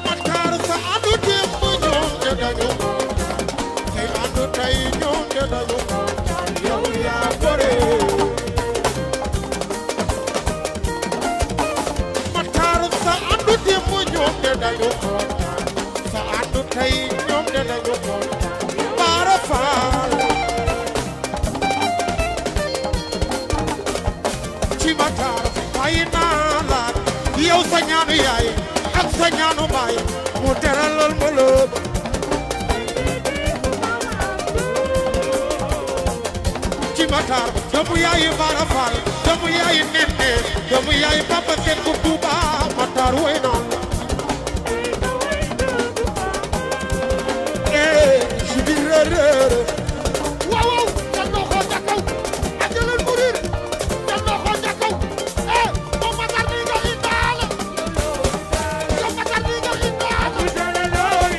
Maxtaar sa àndu démb ñoom de dañu say àndu tey ñoom de dañu yow yaa gore Maxtaar sa àndu démb ñoom de dañu sa àndu tey ñoom de dañu baara ñaanu baay mu teralal ma lépp ci Matar doomu yaayu Bara Fall doomu yaayu Nene doomu yaayu Papa Seck bu Touba Matar woy naan si biir réer waaw jël loxo ca kaw ak jëlal murir jël loxo ca kaw moom Matar ni nga indaale moom Matar ni nga indaale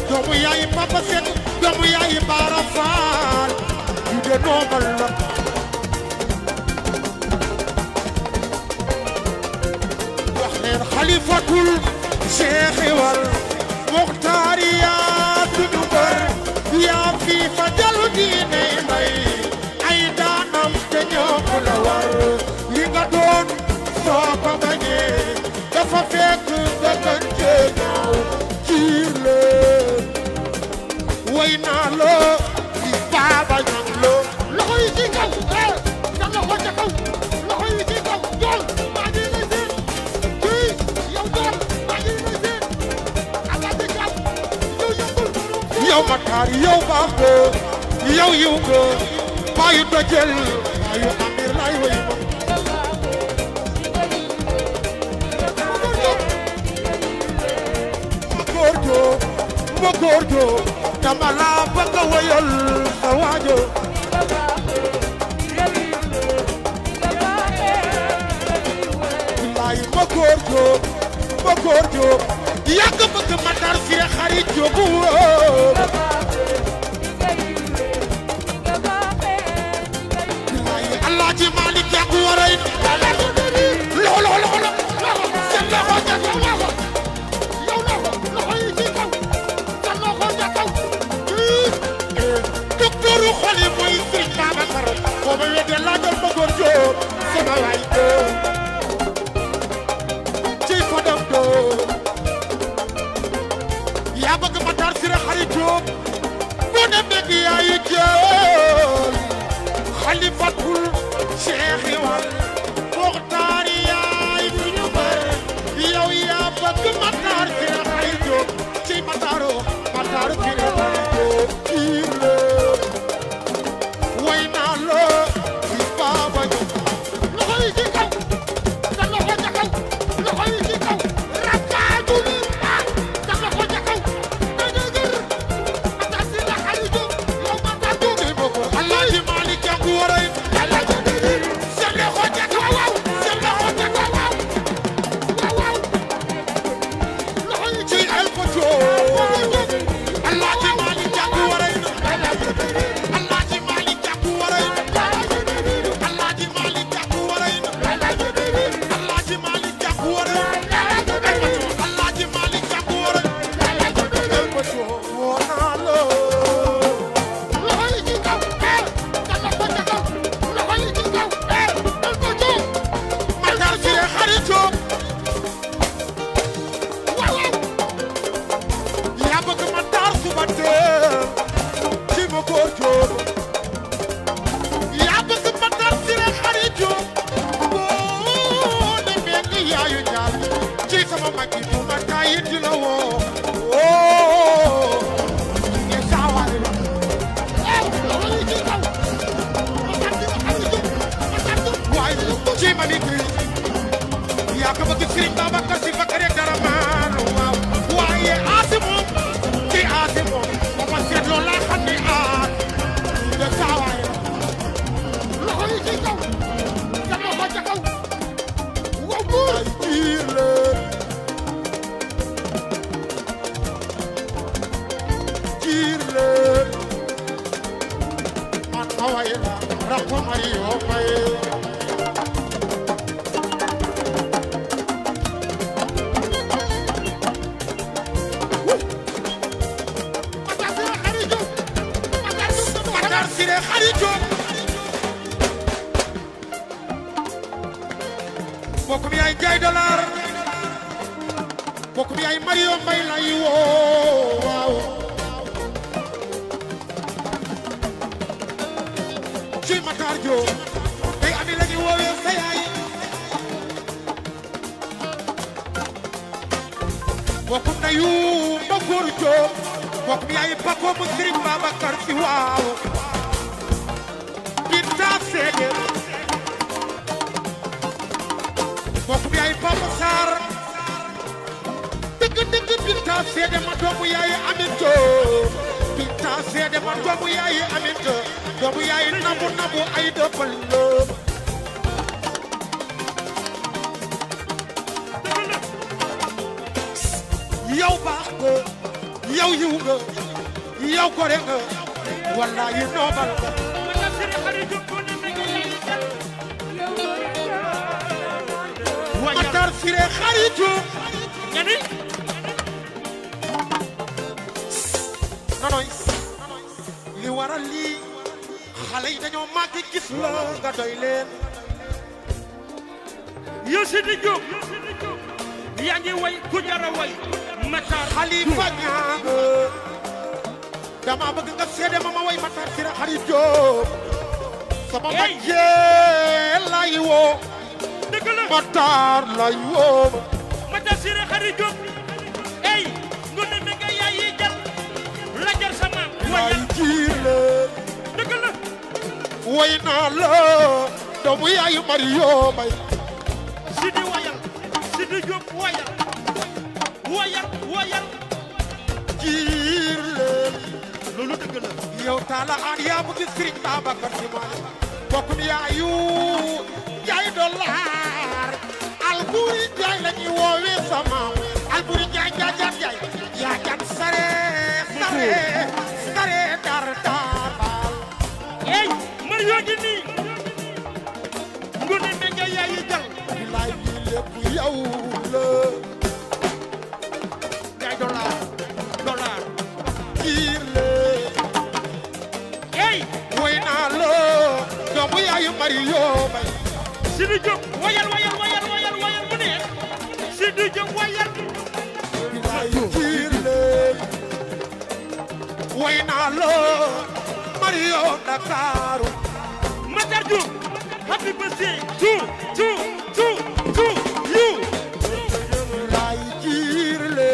doomu yaay Papa Seck doomu yaay Bara Fall yu de noomal la wax leen xalifatul Cheikh wal Muxtaar yaa duñu bër yaa fi fa jalu diine mbay ay daanam te ñoom la war li nga doon soo ko bañee dafa fekk nga gën cee ñaaw ciir leen way naa la di baaba ñang lo loxo yi ci kaw sa loxo ca kaw loxo yi ci kaw jool maa ngi lay seen kii yow jool maa ngi lay seen alati kaw yow yëngul yow Matar yow baax nga yow yiw nga baayu dojel baayu amir lay way ma góor joo dama la bëgg a wayal sa waajo bilaay ma góor joo yàgg bëgg Matar Siré xarit jógu wóor bilaay Alaaji Malik yàgg waray loxo seen loxo ca kaw loxo yow loxo yi ci kaw sa loxo ca kaw docteuru xol yi mooy Sëriñ Babacar booba wedde laajal ma góor joo sama waay ci fadam doo yaa bëgg Matar Siré xarit Jóob boo demee gi yaayu jël xalifatul Cheikh wal Muxtaar yaay fi ñu bër yow yaa bëgg Matar Siré xarit Jóob ci Matar Siré xarit Jóob kiir la way naa la di baaba ñu loxo yi ci kaw sa loxo ca kaw loxo yi ci kaw rakkaaju ni sa loxo ca kaw na dëgër Matar Siré xarit Jóob yow Matar Jóob Alaaji Malik jàngu waray sa loxo ca kaw Paco Mario May Matar Siré Xarijo bokkum yaay jaay dollar bokkum yaay Mario May lay woo waaw ci Matar Jo day ami la ñu woowee sa yaay bokkum na yu Bakor Jo bokkum yaay Paco mu Serigne Babacar Si waaw Binta Sege bokkum yaay Papa Sarr dëgg Binta Sege ma doomu yaay Aminto Binta Sege ma doomu yaay Aminto doomu yaay nabu ay dëppal la yow baax nga yow yiw nga yow gore nga wallahi noobal nga Matar Siré Xarijo ñani nonoy li waral lii xale yi dañoo màgg gis la nga doy leen yow Sidi Diop yaa ngi way ku jara way Matar Xalifa ñaang dama bëgg nga seede ma way Matar Siré Xarijo sama bàjjee lay woo dëgg la Matar lay woo Matar Siré Xarijo ey ngo ne me nga yaay yi jal la jar sama wayal jiile dëgg la way naa la doomu yaayu Mario May Sidi wayal Sidi Diop wayal jiile loolu dëgg la yow taala aan yaa mu gis Serigne Babacar Si Maalik bokkum yaayu jaay dollar Alburi Jaay la ñuy woowee sama Alburi Jaay yaa jam sare dar daabal ey ma yoogi nii ngo ne me nga yaay yi jal bilaay lii lépp yow la jaay dollar jiile ey way naa la doomu yaayu Mario May Sidi Diop wayal mu ne Sidi Diop wayal bilaay jiile way naa la Mario Dakaru Matar Diop happy birthday to you bilaay jiile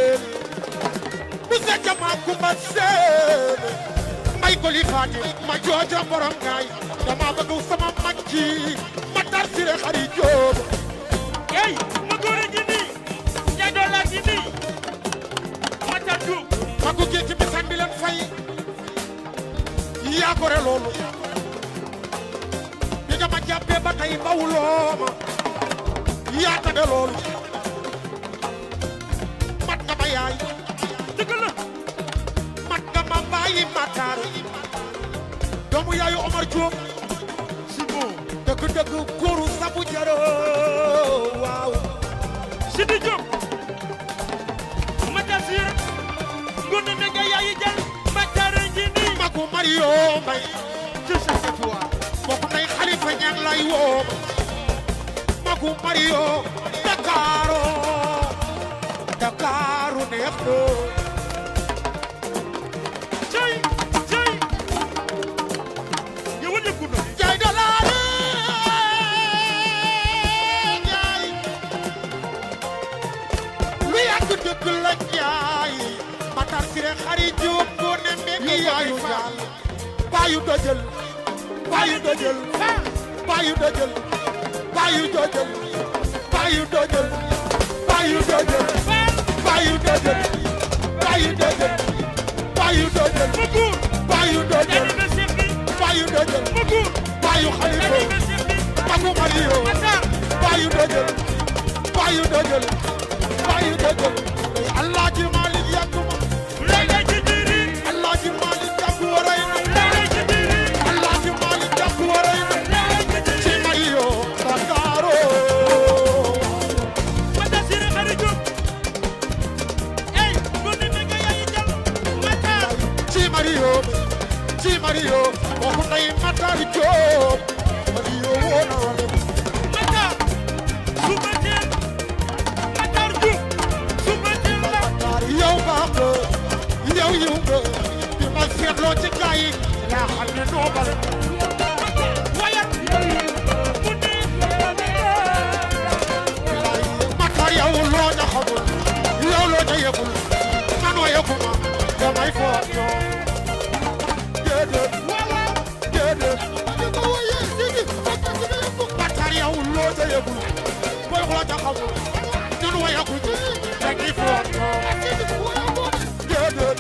bu sa jama kumba seen may ko li faati ma jooja borom gaay dama bëgg sama mag ji Matar Siré Xarijo ey ma góore gi nii jaay dollar gi nii Matar Diop ma ko géej ci bisam bi leen fay yaa gore loolu bi nga ma jàppee ba tey bawuloo ma yaa tabe loolu mat nga ma yaay dëgg la mat nga ma bàyyi Matar doomu yaayu Omar Diop dëgg góoru sabu jaro waaw Sidi Diop Matar Siré ngone me nga yaay yi jal Matar ngi nii magu Mario May ci sa victoire bokk nay Xalifa ñang lay woo magu Mario Dakaru neex na cey yow ñëpp na jaay dollar jaay lu yàgg dëgg la jaay Matar Siré Xarijo ko ne mbekk yaayu jaal baayu dojël baayu dojël baayu dojël baayu dojël baayu dojël baayu dojël baayu dojël baayu dojël baayu dojël baayu dojël baayu dojël baayu Xalifa magu Mario baayu dojël baayu dojël Alaaji Malik yàgguma Alaaji Malik jàpp waray na Alaaji Malik jàpp waray na Mario ci Mario waxu nay Matar Diop Mario woona wala Matar suba teel Matar Diop suba teel la yow baax nga yow yiw nga bi ma seetloo ci gaa yi yaa xam ne noobal wayat mu ne Matar yow loo ca xamul yow loo ca yëgul man wa yëguma damay foog yow déedéet déedéet Matar yow loo ca yëgul booy loo ca xamul man wa yëguñu dañuy foog yow déedéet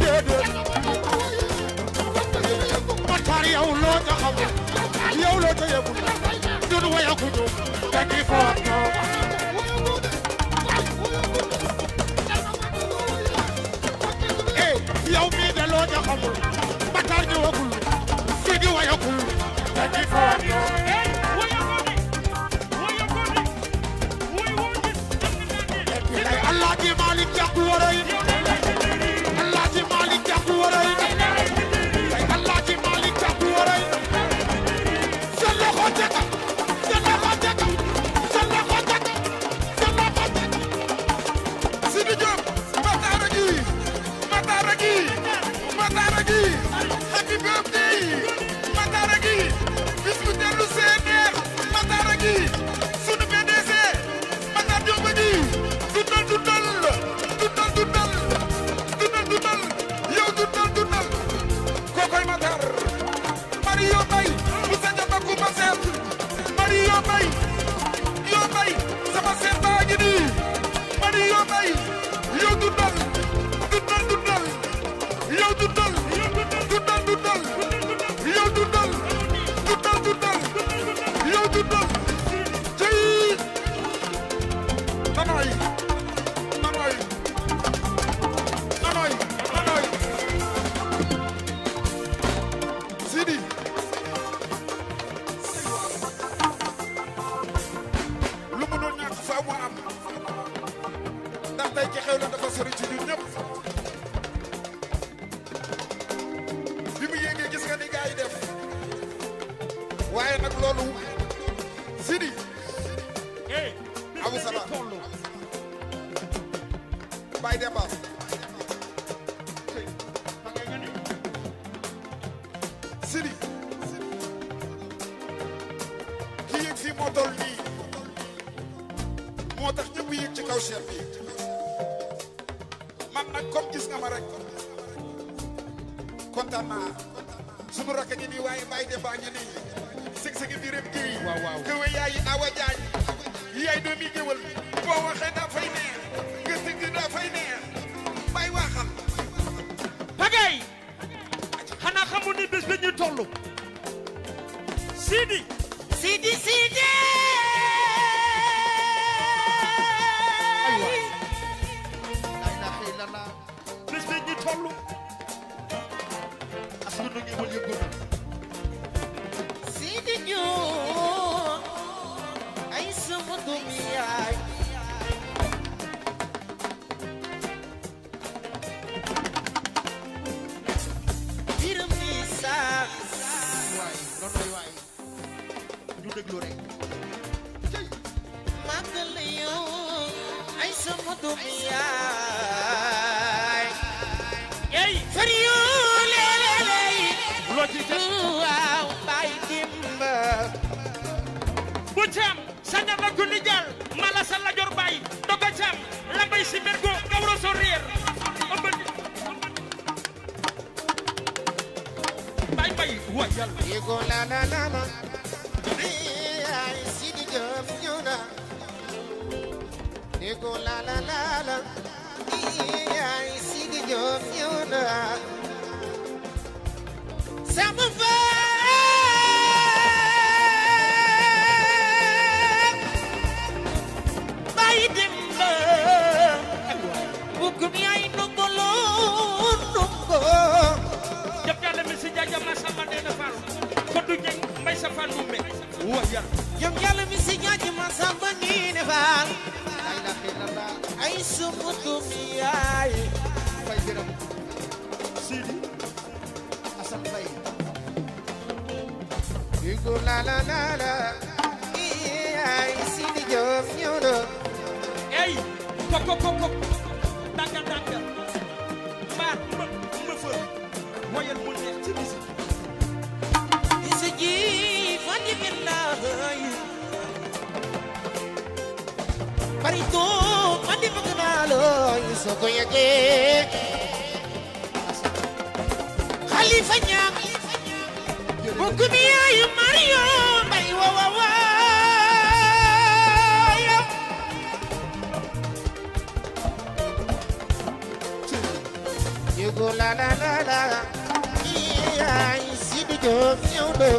déedéet Matar yow loo ca xamul yow loo ca yëgul man wa yëguñu dañuy foog yow yow mii de loo ca xamul Matar ñëwagul Sidi wayagul dañuy foog yow lay Alaaji Malick Gakou waray Alaaji Malick Gakou waray lay Alaaji Malick Gakou waray sa loxo ca kaw sa loxo ca kaw sa loxo ca kaw sa loxo ca kaw Sidi Diop Matar gi happy birthday Matar gi bis bu dellu see neex Matar gi sunu PDC Matar Diop gi dundal dundal dundal dundal dundal dundal yow dundal dundal kokoy Matar Mario Bay Moussa Diaba Koumba Seet Mario Bay yoo bay sama seet baa ngi nii Mario Bay yow dundal dundal dundal yow dundal dundal dundal yow dundal dundal dundal yow dundal jëy nanoy nanoy nanoy nanoy Sidi lu mu doon ñàkk faaw mu am ndax tey ci xew la dafa sori ci ñun ñëpp bi mu yéegee gis nga ni gars yi def waaye nag loolu Sidi Abou Salah Baye Demba Sidi ki yéeg fii moo toll nii moo tax ñëpp yéeg ci kaw chef bi man nag comme gis nga ma rek kontaan naa sunu rakk ñi nii waaye Baye Demba ñi nii sëg-sëgi biiram gi këwe yaayi Awa Jaañ yaay doomi géwël boo waxee daa fay neex nga tëgg daa fay neex bay waxal Pagay xanaa xamul ni bés bi ñu toll Sidi Sidi Sidi bés bi ñu toll asunu ngi wal yëngu na Sidi Diop ay sama doom yaay biram ni sax waay noonu waay ñu déglu rek magal yow ay sama doom yaay ey fariyo leleley loo ci def waaw bay dimba bu cam saña la gulli jàll mala sa la jor bay doga cam la bay si mergo gawro so reer bay bay wa yàlla yego la la la la ay Sidi Diop ñëw na yego la la la la ay Sidi Diop ñëw na sama fa bay dem ba bukum yaay nongolo nongo jëf yàlla mi si jaajam ma samba dee na faal ko du jeng mbay sa fan dumbe wa yàlla jëm yàlla mi si ñaaji ma samba nii ne faal ay sumutum yaay fay gërëm Sidi la la la la ay Sidi Diop ñëw na ey ko danga mbaar ma fa woyal mu neex ci musique Issa ji fani billahi barito fani bëgg naa la soo ko yëgee Khalifa Niang bokk mi yaayu Mario Mbay wa wa wa yugo la la la la ay Sidi Diop ñëw na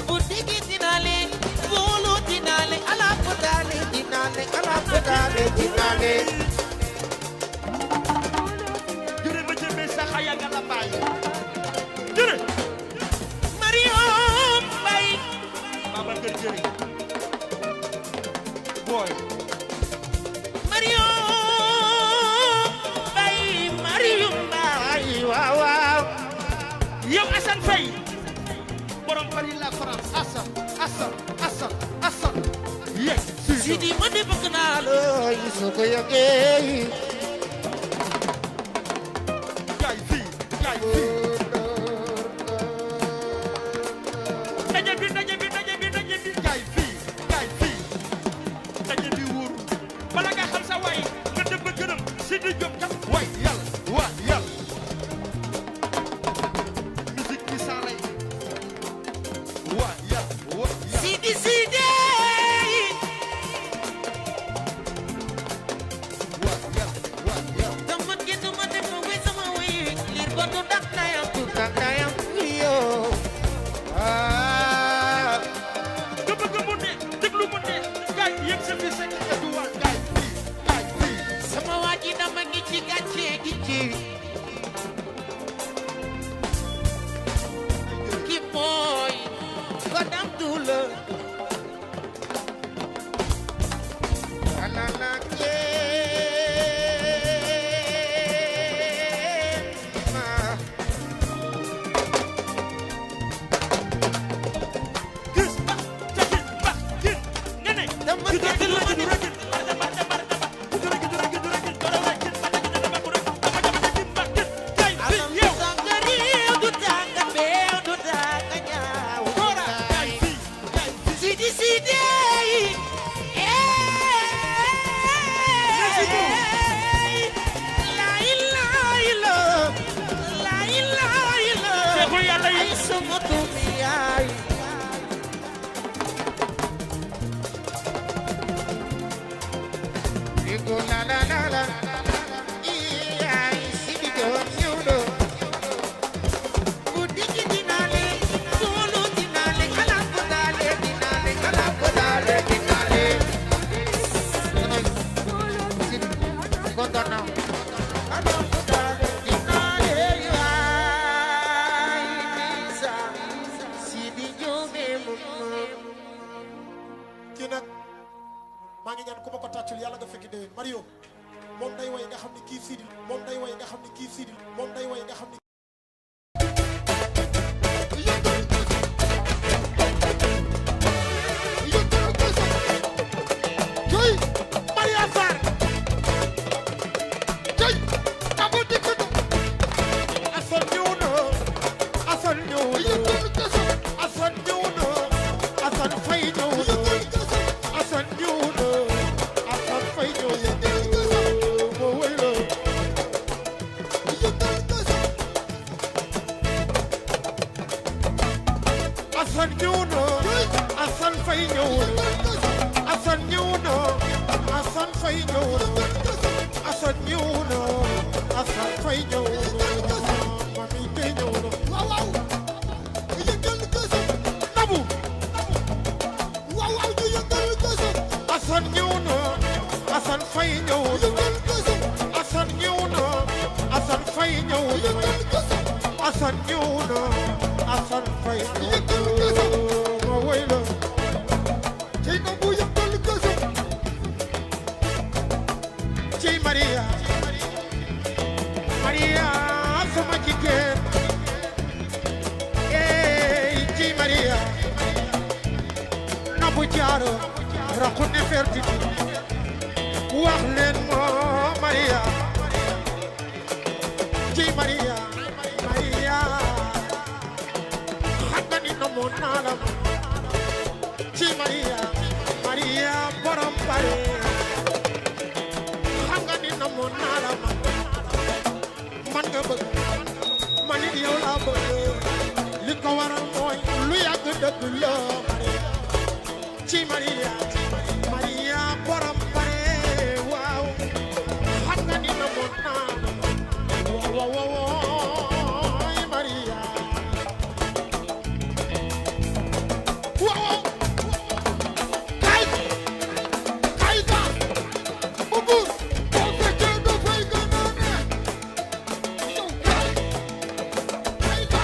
bu digi dinale bolo dinale ala podale dinale jure ma jëmee sa xaya nga la bàyyi jure Mario Mbay baba kër jëri boy Mario Mbay waaw waaw yow Assane Faye borom Paris la France Assane yes Sidi ma di bëgg naa la soo ko yëgee gaay fii daje bi gaay fii daje bi wóor bala nga xam sa waay nga dem ba gërëm Sidi Diop kat waay yàlla musique bi saa lay waay yàlla Sidi dama génn ma dem ma wéy sama wéy liir ko du dak dayam yo nga bëgg mu ne déglu mu ne gaay yëg sa fi sekk nga du waat gaay fii sama waa ji dama ngi ci gàcce gi ci ki mooy ko dam du la alala ma gis ba gis nga ne dama génn ma dem maa ngi ñaan ku ma ko tàccul yàlla nga fekk déwén Mario moom day way nga xam ne kii Sidi moom day way nga xam ne kii Sidi moom day way nga xam ne joy Maria Sarr joy abu dikkudu Assane ñëw na Assane ñëw na Assane ñëw na Assane Faye ñëw na Assane ñëw na Assane Faye ñëw na moo wëy la Assane ñëw na Assane Faye ñëw na Assane ñëw na Assane Faye ñëw na Assane ñëw na Assane Faye ñëw na mami te ñëw na waaw waaw nabu waaw waaw ñu yëngal gëstu Assane ñëw na Assane Faye ñëw na Assane ñëw na Assane Faye ñëw na Assane ñëw na Assane Faye ñëw na ma woy la cey nabu yëngal gëstu cey Maria Maria sama jigéen ey cey Maria Jaara rakku Nefertiti wax leen moo Maria ci Maria Maria xam nga ni namoon naa la ci Maria Maria borom pare xam nga ni namoon naa la man nga bëgg man it yow laa bëgg li ko waral mooy lu yàgg dëgg la ci Maria Maria borom pare waaw xam nga ni namoon naa la waaw Maria waaw kay kay ga bubu ko fekkee dafay gën a neex yow kay kay ga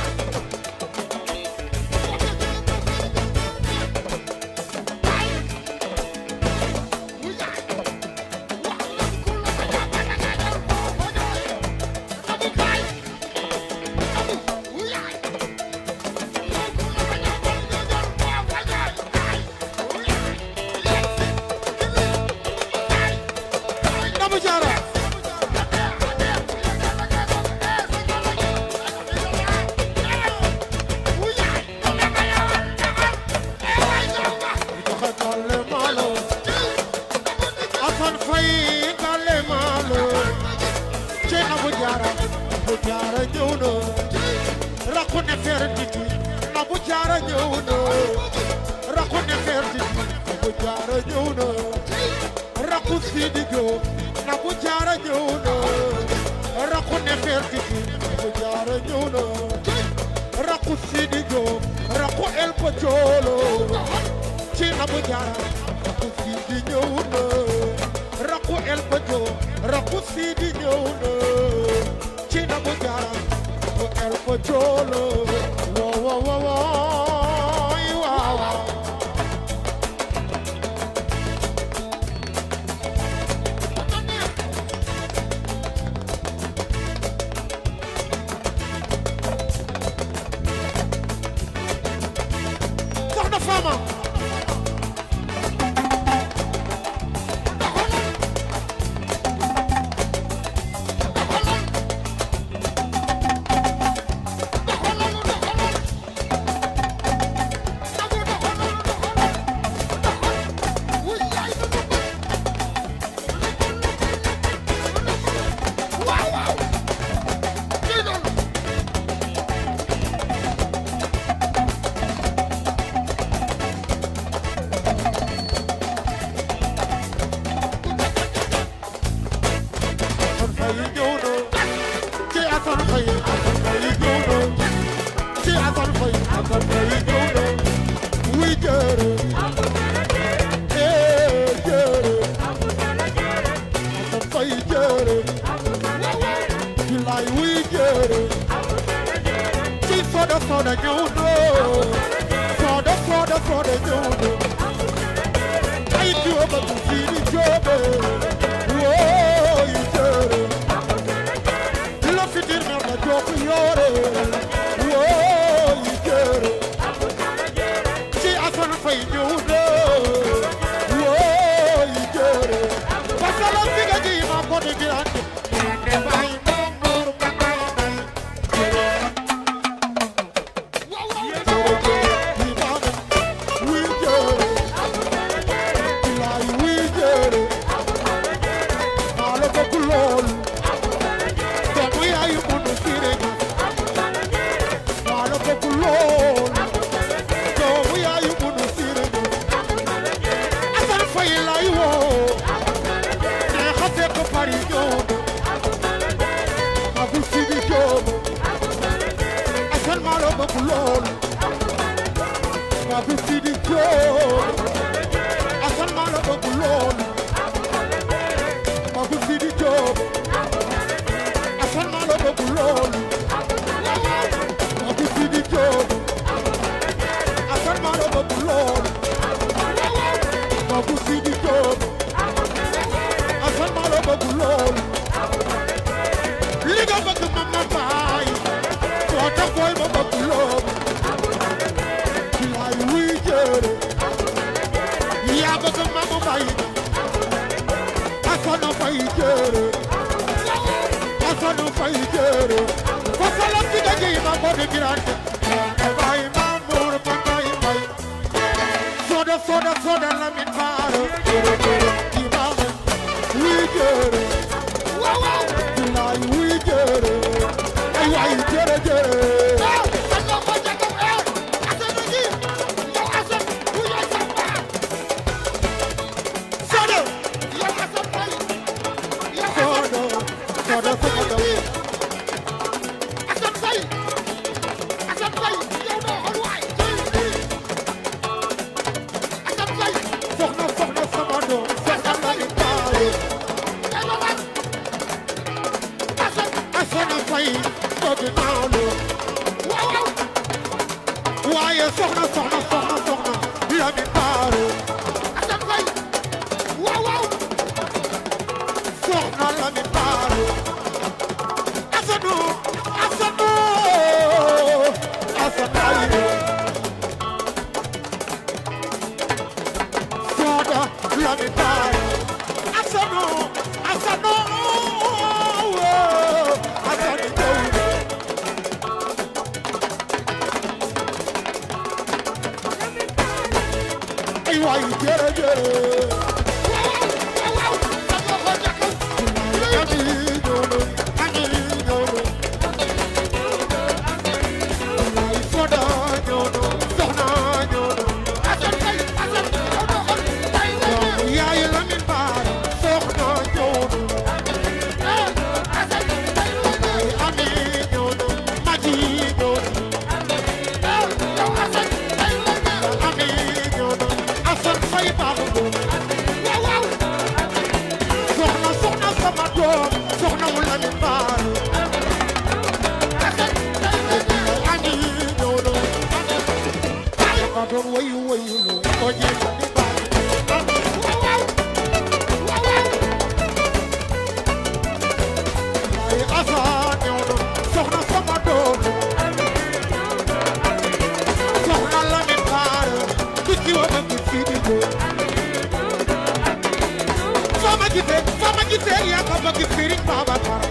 fay jëre fa salam bi daje ma ko di birante bay Mamour ma bay bay soda la min baaro di ma wi jëre waaw waaw bilaay wi jëre ay waay jëre jëre dañoo ko jàkkam Assane gi yow Assane bu yow Samba soda yow Assane Faye yow soda Assane Faye yow doo xool waay Assane Faye soxna sama doom soxna la min baaro ay babat Assane Faye bëgg naa la waaw waaw waaye soxna la min baaro Assane Faye waaw waaw soxna la min baaro Assane Faye soda la min baaro Assane ay waay jërë jërë waaw dañoo ko jàkkam ani ñono ay soda ñono soxna ñono Assane Faye Assane yow doo xool tay yaay la min baaro soxna ñono Assane tay ay ani ñono maji ñono yow Assane tay ani ñono Assane Faye baax waaw waaw soxna sama doom soxna wu la min baaro Assane tay ani ñono ma doon wayu lu ko jeex di baaro waaw waaw ay Assane ñono soxna sama doom soxna la min baaro ku ci wa bëgg fii di ko fama gisee yaa ko bëgg Serigne Babacar